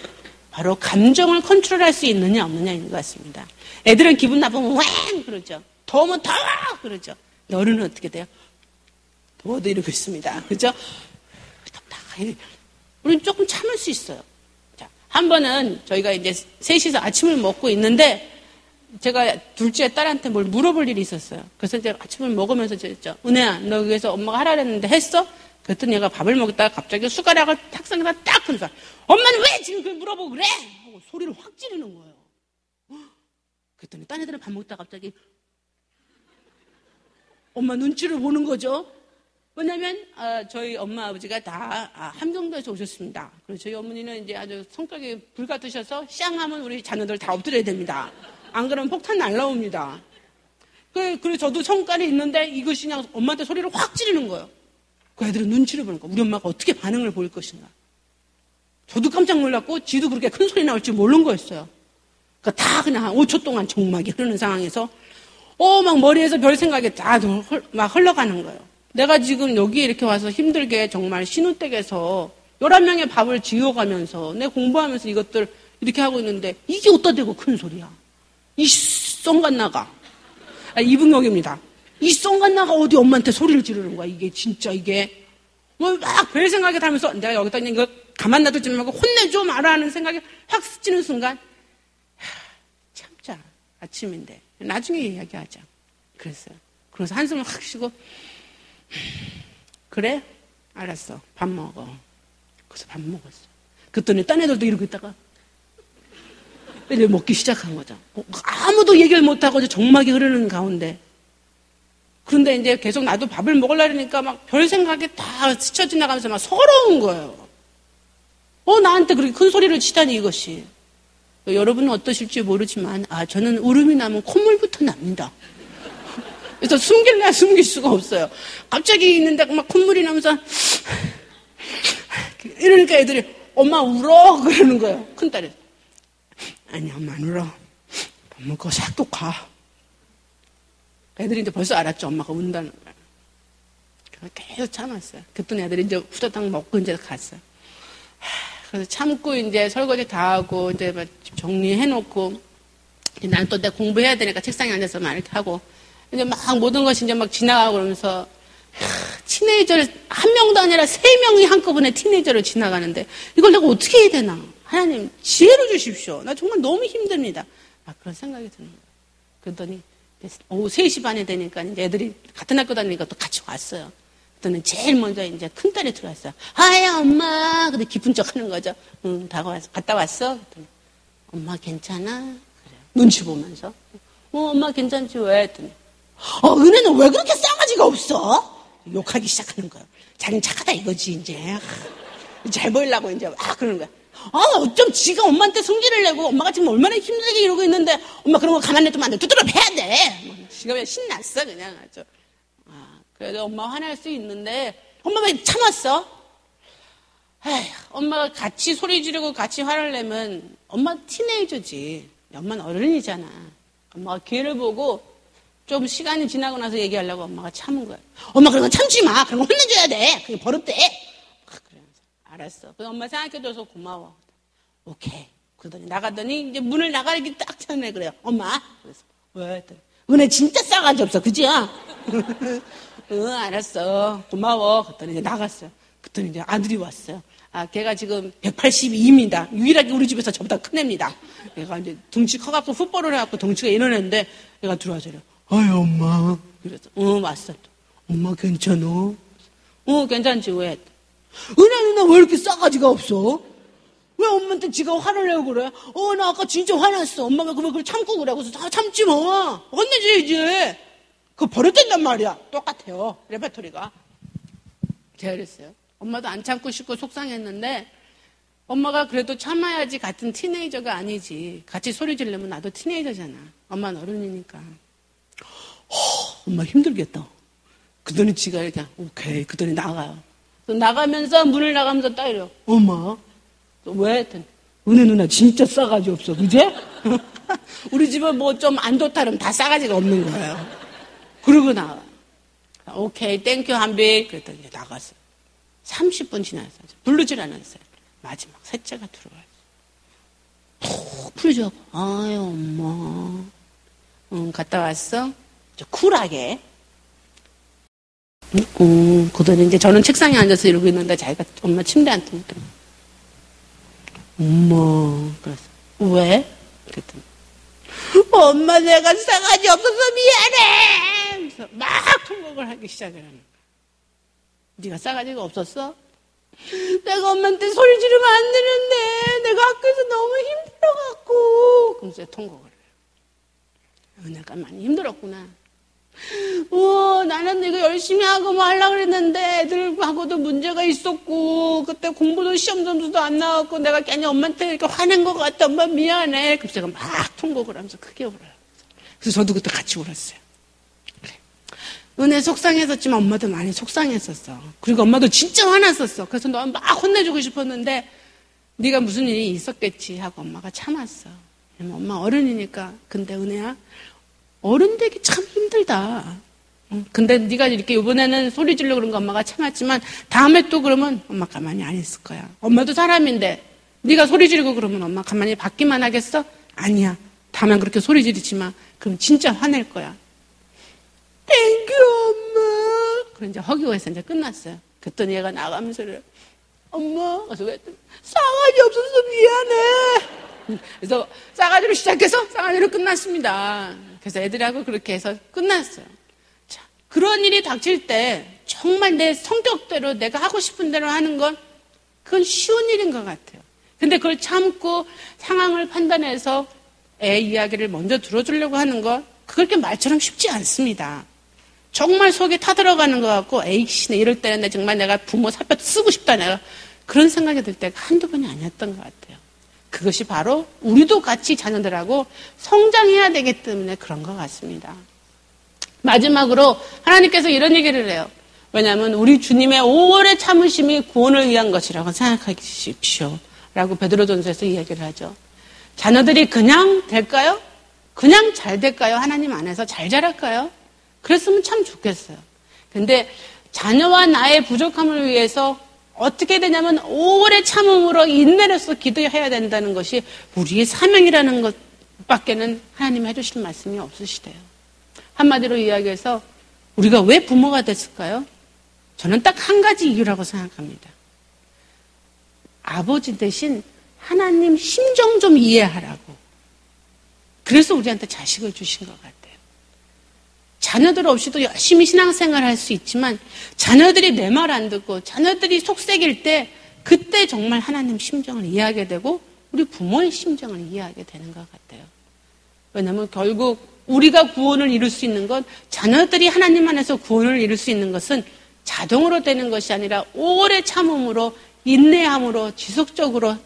바로 감정을 컨트롤할 수 있느냐 없느냐인 것 같습니다. 애들은 기분 나쁘면 왕 그러죠. 더우면 더워 그러죠. 어른은 어떻게 돼요? 더워도 이러고 있습니다. 그죠? 덥다. 우리는 조금 참을 수 있어요. 자, 한 번은 저희가 이제 셋이서 아침을 먹고 있는데 제가 둘째 딸한테 뭘 물어볼 일이 있었어요. 그래서 이제 아침을 먹으면서 저랬죠. 은혜야, 너 위해서 엄마가 하라 그랬는데 했어? 그랬더니 얘가 밥을 먹다가 갑자기 숟가락을 탁상에다 딱 던져. 엄마는 왜 지금 그걸 물어보고 그래? 하고 소리를 확 지르는 거예요. 그랬더니 딴 애들은 밥 먹다가 갑자기 엄마 눈치를 보는 거죠. 왜냐면 저희 엄마 아버지가 다 함경도에서 오셨습니다. 그래서 저희 어머니는 이제 아주 성격이 불같으셔서 쌍하면 우리 자녀들 다 엎드려야 됩니다. 안 그러면 폭탄 날라옵니다. 그래서 저도 성깔이 있는데 이것이 그냥 엄마한테 소리를 확 지르는 거예요. 그 애들은 눈치를 보는 거예요. 우리 엄마가 어떻게 반응을 보일 것인가. 저도 깜짝 놀랐고 지도 그렇게 큰 소리 나올 줄 모르는 거였어요. 그러니까 다 그냥 한 5초 동안 종막이 흐르는 상황에서 막 머리에서 별 생각이 다 막 흘러가는 거예요. 내가 지금 여기에 이렇게 와서 힘들게 정말 신우댁에서 11명의 밥을 지어가면서 내 공부하면서 이것들 이렇게 하고 있는데 이게 어디다 대고 큰 소리야. 이 썽갓나가. 이분옥입니다. 이 썽갓나가 어디 엄마한테 소리를 지르는 거야. 이게 진짜 이게 막 별 생각이 들면서 내가 여기다 그냥 이거 가만 놔두지 말고 혼내줘 말아 하는 생각이 확 스치는 순간 참자. 아침인데 나중에 이야기하자. 그랬어요. 그래서 한숨을 확 쉬고 그래? 알았어. 밥 먹어. 그래서 밥 먹었어. 그랬더니 딴 애들도 이러고 있다가 이제 먹기 시작한 거죠. 아무도 얘기를 못하고 정막이 흐르는 가운데. 그런데 이제 계속 나도 밥을 먹으려니까 막 별 생각이 다 스쳐 지나가면서 막 서러운 거예요. 나한테 그렇게 큰 소리를 치다니 이것이. 여러분은 어떠실지 모르지만 저는 울음이 나면 콧물부터 납니다. 그래서 숨길래야 숨길 수가 없어요. 갑자기 있는데 막 콧물이 나면서 이러니까 애들이 엄마 울어 그러는 거예요. 큰딸이 아니 엄마 안 울어. 밥 먹고 싹도 가. 애들이 이제 벌써 알았죠. 엄마가 운다는 걸. 계속 참았어요. 그랬더니 애들이 이제 후다닥 먹고 이제 갔어요. 그래서 참고 이제 설거지 다 하고 이제 정리해놓고 난 또 내가 공부해야 되니까 책상에 앉아서 막 이렇게 하고 이제 막 모든 것이 이제 막 지나가고 그러면서 티네이저를 한 명도 아니라 3명이 한꺼번에 티네이저를 지나가는데 이걸 내가 어떻게 해야 되나? 하나님 지혜를 주십시오. 나 정말 너무 힘듭니다. 그런 생각이 드는 거예요. 그랬더니 오후 3시 반에 되니까 이제 애들이 같은 학교 다니니까 또 같이 왔어요. 그때는 제일 먼저 이제 큰딸이 들어왔어요. 하야, 엄마. 근데 기쁜 척 하는 거죠. 응, 갔다 왔어? 그랬더니, 엄마 괜찮아? 그래요. 눈치 보면서. 엄마 괜찮지? 왜? 했더니, 은혜는 왜 그렇게 싸가지가 없어? 욕하기 시작하는 거예요. 자기는 착하다 이거지, 이제. 잘 보이려고 이제 그러는 거야. 어쩜 지가 엄마한테 성질을 내고 엄마가 지금 얼마나 힘들게 이러고 있는데 엄마 그런 거 가만히 냅두면 안 돼. 두드려 패야 돼. 지가 그냥 신났어, 그냥 아주. 그래도 엄마 화날 수 있는데 엄마 왜 참았어? 엄마가 같이 소리 지르고 같이 화를 내면 엄마 티네이저지. 엄마는 어른이잖아. 엄마가 기회를 보고 좀 시간이 지나고 나서 얘기하려고 엄마가 참은 거야. 엄마 그런 거 참지 마. 그런 거 혼내줘야 돼. 그게 버릇돼. 그러면서 알았어. 그래서 엄마 생각해줘서 고마워. 오케이. 그러더니 나가더니 이제 문을 나가기 딱 전에 그래요. 엄마. 그래서 왜? 은혜 진짜 싸가지 없어. 그지? 응, 알았어. 고마워. 그랬더니 이제 나갔어요. 그랬더니 이제 아들이 왔어요. 걔가 지금 182입니다. 유일하게 우리 집에서 저보다 큰 애입니다. 얘가 이제 덩치 커갖고 풋볼을 해갖고 덩치가 이런 애인데 얘가 들어와서 이래. 엄마. 그래서, 왔어. 엄마 괜찮어? 괜찮지, 왜? 은혜 누나 왜 이렇게 싸가지가 없어? 왜 엄마한테 지가 화를 내고 그래? 나 아까 진짜 화났어. 엄마가 그걸 참고 그래. 그래서 다 참지 뭐. 혼내줘야지. 그거 버릇된단 말이야. 똑같아요. 레퍼토리가. 제가 그랬어요. 엄마도 안 참고 싶고 속상했는데 엄마가 그래도 참아야지 같은 티네이저가 아니지. 같이 소리 지르려면 나도 티네이저잖아. 엄마는 어른이니까. 엄마 힘들겠다. 그더니 지가 이렇게 오케이. 그더니 나가요. 나가면서 문을 나가면서 딱 이래요. 엄마. 왜? 했더니 은혜 누나 진짜 싸가지 없어. 그제? 우리 집은 뭐 좀 안 좋다 그러면 다 싸가지가 없는 거예요. 그러고 나와. 오케이, 땡큐, 한빛. 그랬더니 이제 나갔어요. 30분 지났어요. 부르질 않았어요. 마지막 셋째가 들어와요. 푹 풀죠. 엄마. 갔다 왔어? 쿨하게. 그러더니 이제 저는 책상에 앉아서 이러고 있는데 자기가 엄마 침대한테 묻더니 엄마. 그래서 왜? 그랬더니 엄마 내가 싸가지 없어서 미안해. 그래서 막 통곡을 하기 시작을 하는 거야. 네가 싸가지가 없었어? 내가 엄마한테 소리 지르면 안 되는데 내가 학교에서 너무 힘들어갖고. 그러면서 통곡을 해요. 은혜가 많이 힘들었구나. 나는 이거 열심히 하고 뭐 하려고 그랬는데 애들하고도 문제가 있었고 그때 공부도 시험 점수도 안 나왔고 내가 괜히 엄마한테 이렇게 화낸 것 같아. 엄마 미안해. 그래서 제가 막 통곡을 하면서 크게 울어요. 그래서 저도 그때 같이 울었어요. 그래. 은혜 속상했었지만 엄마도 많이 속상했었어. 그리고 엄마도 진짜 화났었어. 그래서 너 막 혼내주고 싶었는데 네가 무슨 일이 있었겠지 하고 엄마가 참았어. 엄마 어른이니까. 근데 은혜야 어른 되기 참 힘들다. 근데 네가 이렇게 이번에는 소리 지르고 그런 거 엄마가 참았지만 다음에 또 그러면 엄마 가만히 안 있을 거야. 엄마도 사람인데 네가 소리 지르고 그러면 엄마 가만히 받기만 하겠어? 아니야. 다음엔 그렇게 소리 지르지 마. 그럼 진짜 화낼 거야. 땡큐 엄마. 그래 이제 허기호에서 이제 끝났어요. 그랬더니 얘가 나가면서 그래. 엄마. 그래서 왜? 싸가지 없어서 미안해. 그래서 싸가지로 시작해서 싸가지로 끝났습니다. 그래서 애들하고 그렇게 해서 끝났어요. 자, 그런 일이 닥칠 때 정말 내 성격대로 내가 하고 싶은 대로 하는 건 그건 쉬운 일인 것 같아요. 근데 그걸 참고 상황을 판단해서 애 이야기를 먼저 들어주려고 하는 거 그렇게 말처럼 쉽지 않습니다. 정말 속이 타들어가는 것 같고 에이씨 이럴 때는 정말 내가 부모 사표 쓰고 싶다 내가 그런 생각이 들 때가 한두 번이 아니었던 것 같아요. 그것이 바로 우리도 같이 자녀들하고 성장해야 되기 때문에 그런 것 같습니다. 마지막으로 하나님께서 이런 얘기를 해요. 왜냐하면 우리 주님의 오래 참으심이 구원을 위한 것이라고 생각하십시오. 라고 베드로전서에서 이야기를 하죠. 자녀들이 그냥 될까요? 그냥 잘 될까요? 하나님 안에서 잘 자랄까요? 그랬으면 참 좋겠어요. 근데 자녀와 나의 부족함을 위해서 어떻게 되냐면 오래 참음으로 인내로서 기도해야 된다는 것이 우리의 사명이라는 것밖에는 하나님이 해주실 말씀이 없으시대요. 한마디로 이야기해서 우리가 왜 부모가 됐을까요? 저는 딱 한 가지 이유라고 생각합니다. 아버지 대신 하나님 심정 좀 이해하라고. 그래서 우리한테 자식을 주신 것 같아요. 자녀들 없이도 열심히 신앙생활 할 수 있지만 자녀들이 내 말 안 듣고 자녀들이 속색일 때 그때 정말 하나님 심정을 이해하게 되고 우리 부모의 심정을 이해하게 되는 것 같아요. 왜냐하면 결국 우리가 구원을 이룰 수 있는 것, 자녀들이 하나님 안에서 구원을 이룰 수 있는 것은 자동으로 되는 것이 아니라 오래 참음으로, 인내함으로, 지속적으로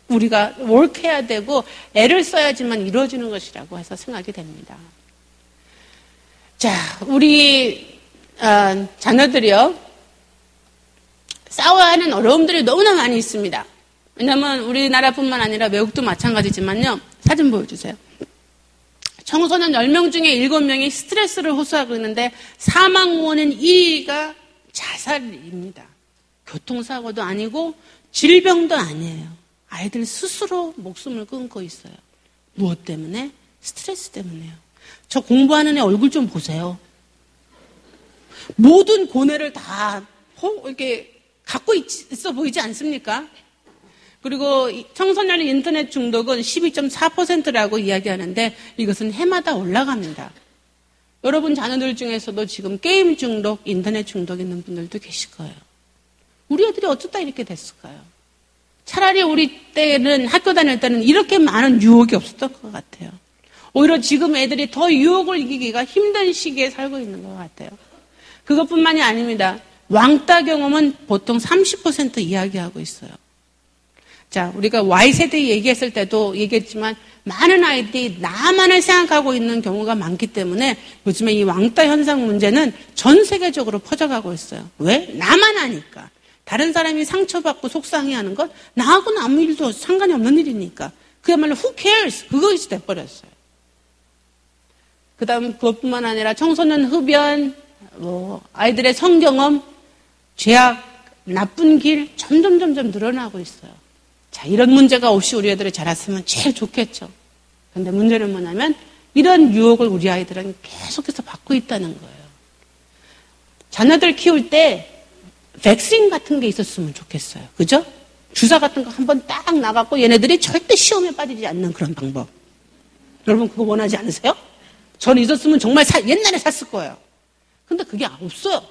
우리가 월크해야 되고 애를 써야지만 이루어지는 것이라고 해서 생각이 됩니다. 자, 우리 자녀들이요, 싸워야 하는 어려움들이 너무나 많이 있습니다. 왜냐하면 우리나라뿐만 아니라 외국도 마찬가지지만요. 사진 보여주세요. 청소년 10명 중에 7명이 스트레스를 호소하고 있는데 사망 원인 1위가 자살입니다. 교통사고도 아니고 질병도 아니에요. 아이들 스스로 목숨을 끊고 있어요. 무엇 때문에? 스트레스 때문에요. 저 공부하는 애 얼굴 좀 보세요. 모든 고뇌를 다 이렇게 갖고 있어 보이지 않습니까? 그리고 청소년 인터넷 중독은 12.4%라고 이야기하는데 이것은 해마다 올라갑니다. 여러분 자녀들 중에서도 지금 게임 중독, 인터넷 중독 있는 분들도 계실 거예요. 우리 애들이 어쩌다 이렇게 됐을까요? 차라리 우리 때는 학교 다닐 때는 이렇게 많은 유혹이 없었던 것 같아요. 오히려 지금 애들이 더 유혹을 이기기가 힘든 시기에 살고 있는 것 같아요. 그것뿐만이 아닙니다. 왕따 경험은 보통 30% 이야기하고 있어요. 자, 우리가 Y세대 얘기했을 때도 얘기했지만 많은 아이들이 나만을 생각하고 있는 경우가 많기 때문에 요즘에 이 왕따 현상 문제는 전 세계적으로 퍼져가고 있어요. 왜? 나만 아니까. 다른 사람이 상처받고 속상해하는 건 나하고는 아무 일도 상관이 없는 일이니까. 그야말로 who cares? 그것이 돼버렸어요. 그 다음 그것뿐만 아니라 청소년 흡연, 아이들의 성경험, 죄악, 나쁜 길 점점 늘어나고 있어요. 자, 이런 문제가 없이 우리 애들이 자랐으면 제일 좋겠죠. 그런데 문제는 뭐냐면 이런 유혹을 우리 아이들은 계속해서 받고 있다는 거예요. 자녀들 키울 때 백신 같은 게 있었으면 좋겠어요. 그죠? 주사 같은 거 한번 딱 나갖고 얘네들이 절대 시험에 빠지지 않는 그런 방법. 여러분 그거 원하지 않으세요? 저는 있었으면 정말 옛날에 샀을 거예요. 근데 그게 없어요.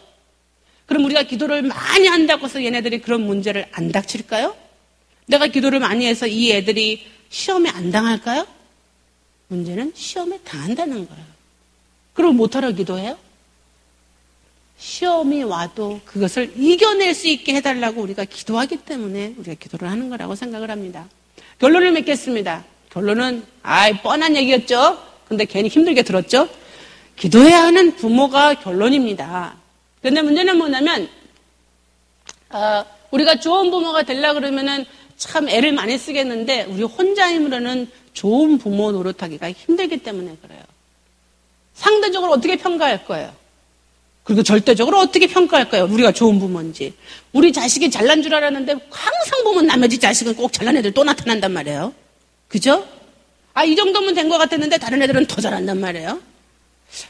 그럼 우리가 기도를 많이 한다고 해서 얘네들이 그런 문제를 안 닥칠까요? 내가 기도를 많이 해서 이 애들이 시험에 안 당할까요? 문제는 시험에 당한다는 거예요. 그럼 못하러 기도해요? 시험이 와도 그것을 이겨낼 수 있게 해달라고 우리가 기도하기 때문에 우리가 기도를 하는 거라고 생각을 합니다. 결론을 맺겠습니다. 결론은 뻔한 얘기였죠. 근데 괜히 힘들게 들었죠. 기도해야 하는 부모가 결론입니다. 그런데 문제는 뭐냐면 우리가 좋은 부모가 되려고 그러면은 참 애를 많이 쓰겠는데 우리 혼자 힘으로는 좋은 부모 노릇하기가 힘들기 때문에 그래요. 상대적으로 어떻게 평가할 거예요? 그리고 절대적으로 어떻게 평가할까요? 우리가 좋은 부모인지. 우리 자식이 잘난 줄 알았는데 항상 보면 나머지 자식은 꼭 잘난 애들 또 나타난단 말이에요. 그죠? 이 정도면 된 것 같았는데 다른 애들은 더 잘한단 말이에요.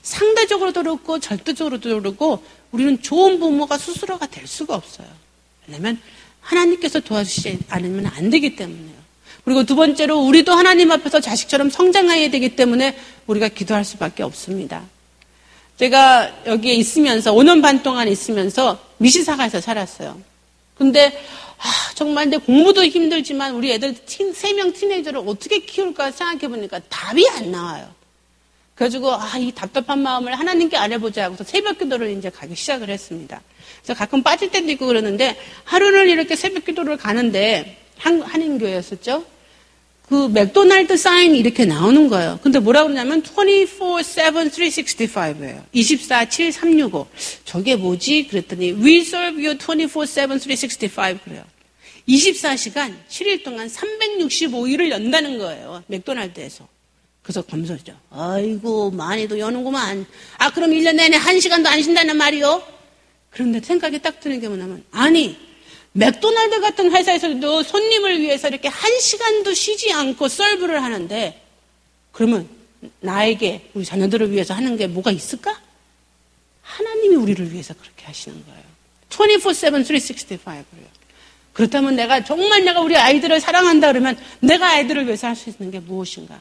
상대적으로도 그렇고 절대적으로도 그렇고 우리는 좋은 부모가 스스로가 될 수가 없어요. 왜냐하면 하나님께서 도와주시지 않으면 안 되기 때문에요. 그리고 두 번째로 우리도 하나님 앞에서 자식처럼 성장해야 되기 때문에 우리가 기도할 수밖에 없습니다. 제가 여기에 있으면서 5년 반 동안 있으면서 미시사가에서 살았어요. 근데 정말 내 공부도 힘들지만 우리 애들 3명 티네이저를 어떻게 키울까 생각해보니까 답이 안 나와요. 그래가지고 이 답답한 마음을 하나님께 알아보자 하고서 새벽 기도를 이제 가기 시작을 했습니다. 그래서 가끔 빠질 때도 있고 그러는데 하루는 이렇게 새벽 기도를 가는데 한인교회였었죠. 그 맥도날드 사인이 이렇게 나오는 거예요. 근데 뭐라 그러냐면 24/7/365예요. 24/7/365. 저게 뭐지? 그랬더니 We serve you 24/7/365 그래요. 24시간 7일 동안 365일을 연다는 거예요. 맥도날드에서. 그래서 검소죠. 아이고 많이도 여는구만. 그럼 1년 내내 1시간도 안 쉰다는 말이요? 그런데 생각이 딱 드는 게 뭐냐면 맥도날드 같은 회사에서도 손님을 위해서 이렇게 1시간도 쉬지 않고 서브를 하는데 그러면 나에게 우리 자녀들을 위해서 하는 게 뭐가 있을까? 하나님이 우리를 위해서 그렇게 하시는 거예요. 24/7/365예요. 그렇다면 내가 우리 아이들을 사랑한다 그러면 내가 아이들을 위해서 할 수 있는 게 무엇인가?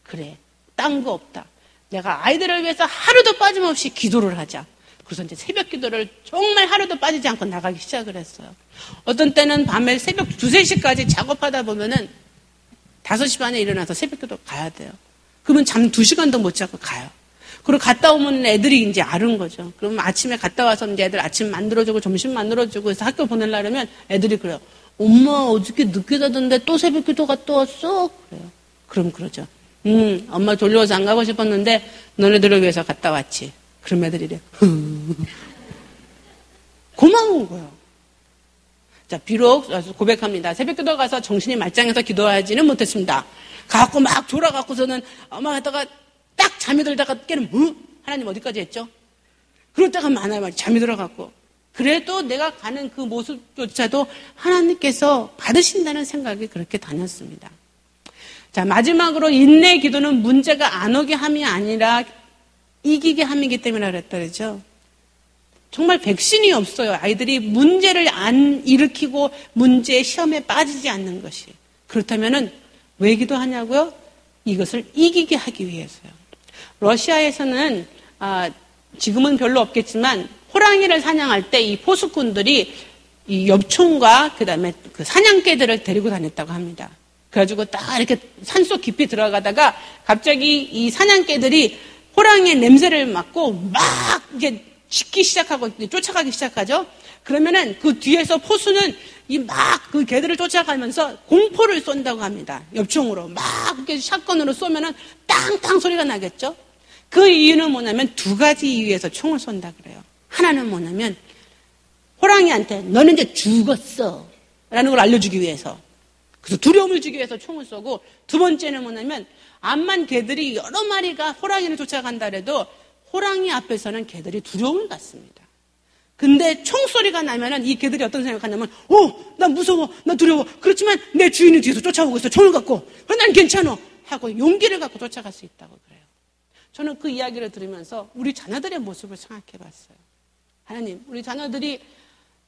그래, 딴 거 없다. 내가 아이들을 위해서 하루도 빠짐없이 기도를 하자. 그래서 이제 새벽 기도를 정말 하루도 빠지지 않고 나가기 시작을 했어요. 어떤 때는 밤에 새벽 2, 3시까지 작업하다 보면은 5시 반에 일어나서 새벽 기도 가야 돼요. 그러면 잠 2시간도 못 자고 가요. 그리고 갔다 오면 애들이 이제 아는 거죠. 그러면 아침에 갔다 와서 이제 애들 아침 만들어주고 점심 만들어주고 해서 학교 보내려면 애들이 그래요. 엄마 어저께 늦게 자던데 또 새벽 기도 갔다 왔어? 그래요. 그럼 그러죠. 엄마 졸려서 안 가고 싶었는데 너네들을 위해서 갔다 왔지. 그럼 애들이 이래. 고마운 거예요. 자, 비록 고백합니다. 새벽 기도 가서 정신이 말짱해서 기도하지는 못했습니다. 가갖고 막 졸아갖고서는 엄마 갔다가 딱 잠이 들다가 깨는 하나님 어디까지 했죠? 그럴 때가 많아요. 막 잠이 들어갖고. 그래도 내가 가는 그 모습조차도 하나님께서 받으신다는 생각이 그렇게 다녔습니다. 자, 마지막으로 인내 기도는 문제가 안 오게 함이 아니라 이기게 함이기 때문에 그랬다 그러죠. 정말 백신이 없어요. 아이들이 문제를 안 일으키고 문제의 시험에 빠지지 않는 것이. 그렇다면은 왜 기도하냐고요? 이것을 이기게 하기 위해서요. 러시아에서는 지금은 별로 없겠지만 호랑이를 사냥할 때 이 포수꾼들이 이 엽총과 그다음에 그 사냥개들을 데리고 다녔다고 합니다. 그래가지고 딱 이렇게 산속 깊이 들어가다가 갑자기 이 사냥개들이 호랑이의 냄새를 맡고 막 이렇게 짖기 시작하고 쫓아가기 시작하죠. 그러면은 그 뒤에서 포수는 이 막 그 개들을 쫓아가면서 공포를 쏜다고 합니다. 엽총으로 막 이렇게 샷건으로 쏘면은 땅땅 소리가 나겠죠. 그 이유는 뭐냐면 2가지 이유에서 총을 쏜다 그래요. 하나는 뭐냐면 호랑이한테 너는 이제 죽었어 라는 걸 알려주기 위해서. 그래서 두려움을 주기 위해서 총을 쏘고, 2번째는 뭐냐면 암만 개들이 여러 마리가 호랑이를 쫓아간다 해도 호랑이 앞에서는 개들이 두려움을 갖습니다. 근데 총소리가 나면은 이 개들이 어떤 생각하냐면 나 무서워, 나 두려워. 그렇지만 내 주인이 뒤에서 쫓아오고 있어. 총을 갖고. 난 괜찮아 하고 용기를 갖고 쫓아갈 수 있다고 그래요. 저는 그 이야기를 들으면서 우리 자녀들의 모습을 생각해 봤어요. 하나님, 우리 자녀들이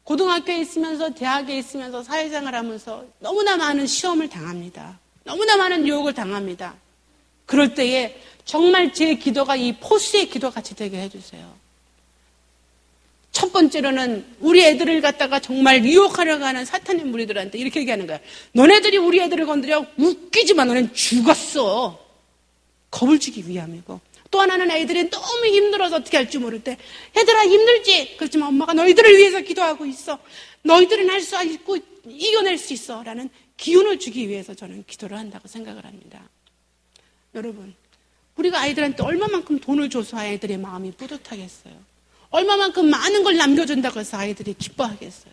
고등학교에 있으면서 대학에 있으면서 사회생활 하면서 너무나 많은 시험을 당합니다. 너무나 많은 유혹을 당합니다. 그럴 때에 정말 제 기도가 이 포수의 기도같이 되게 해주세요. 첫 번째로는 우리 애들을 갖다가 정말 유혹하려고 하는 사탄의 무리들한테 이렇게 얘기하는 거야. 너네들이 우리 애들을 건드려 웃기지 마. 너는 죽었어. 겁을 주기 위함이고, 또 하나는 애들이 너무 힘들어서 어떻게 할지 모를 때 얘들아 힘들지? 그렇지만 엄마가 너희들을 위해서 기도하고 있어. 너희들은 할 수 있고 이겨낼 수 있어 라는 기운을 주기 위해서 저는 기도를 한다고 생각을 합니다. 여러분, 우리가 아이들한테 얼마만큼 돈을 줘서 아이들의 마음이 뿌듯하겠어요? 얼마만큼 많은 걸 남겨준다고 해서 아이들이 기뻐하겠어요?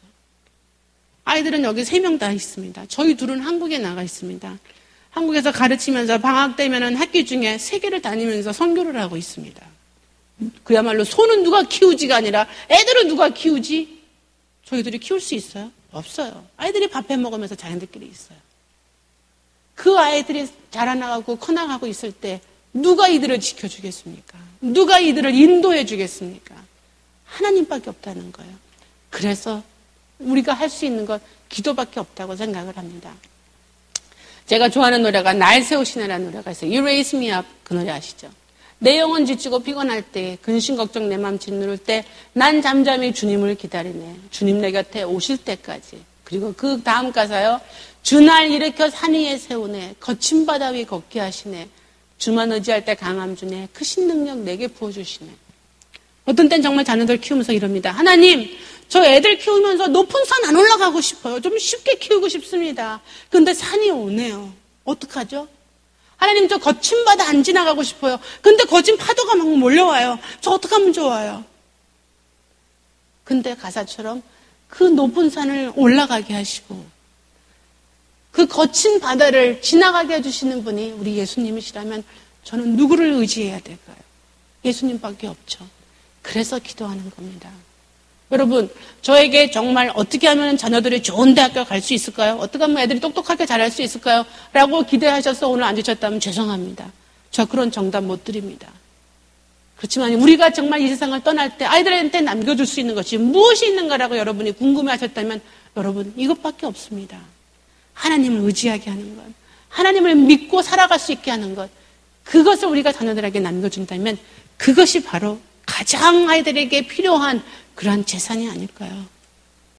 아이들은 여기 3명 다 있습니다. 저희 둘은 한국에 나가 있습니다. 한국에서 가르치면서 방학 때면은 학기 중에 세계를 다니면서 선교를 하고 있습니다. 그야말로 손은 누가 키우지가 아니라 애들은 누가 키우지? 저희들이 키울 수 있어요? 없어요. 아이들이 밥해 먹으면서 자기들끼리 있어요. 그 아이들이 자라나가고 커나가고 있을 때 누가 이들을 지켜주겠습니까? 누가 이들을 인도해 주겠습니까? 하나님밖에 없다는 거예요. 그래서 우리가 할 수 있는 건 기도밖에 없다고 생각을 합니다. 제가 좋아하는 노래가 날 세우시네라는 노래가 있어요. You raise me up, 그 노래 아시죠? 내 영혼 지치고 피곤할 때, 근심 걱정 내 맘 짓누를 때 난 잠잠히 주님을 기다리네. 주님 내 곁에 오실 때까지. 그리고 그 다음 가사요. 주날 일으켜 산 위에 세우네. 거친 바다 위 걷게 하시네. 주만 의지할 때 강함 주네. 크신 능력 내게 부어주시네. 어떤 땐 정말 자녀들 키우면서 이럽니다. 하나님, 저 애들 키우면서 높은 산 안 올라가고 싶어요. 좀 쉽게 키우고 싶습니다. 근데 산이 오네요. 어떡하죠? 하나님, 저 거친 바다 안 지나가고 싶어요. 근데 거친 파도가 막 몰려와요. 저 어떡하면 좋아요? 근데 가사처럼 그 높은 산을 올라가게 하시고 그 거친 바다를 지나가게 해주시는 분이 우리 예수님이시라면 저는 누구를 의지해야 될까요? 예수님밖에 없죠. 그래서 기도하는 겁니다. 여러분, 저에게 정말 어떻게 하면 자녀들이 좋은 대학교 갈 수 있을까요? 어떻게 하면 애들이 똑똑하게 잘할 수 있을까요? 라고 기대하셔서 오늘 앉으셨다면 죄송합니다. 저 그런 정답 못 드립니다. 그렇지만 우리가 정말 이 세상을 떠날 때 아이들한테 남겨줄 수 있는 것이 무엇이 있는가라고 여러분이 궁금해하셨다면 여러분, 이것밖에 없습니다. 하나님을 의지하게 하는 것, 하나님을 믿고 살아갈 수 있게 하는 것, 그것을 우리가 자녀들에게 남겨준다면 그것이 바로 가장 아이들에게 필요한 그러한 재산이 아닐까요?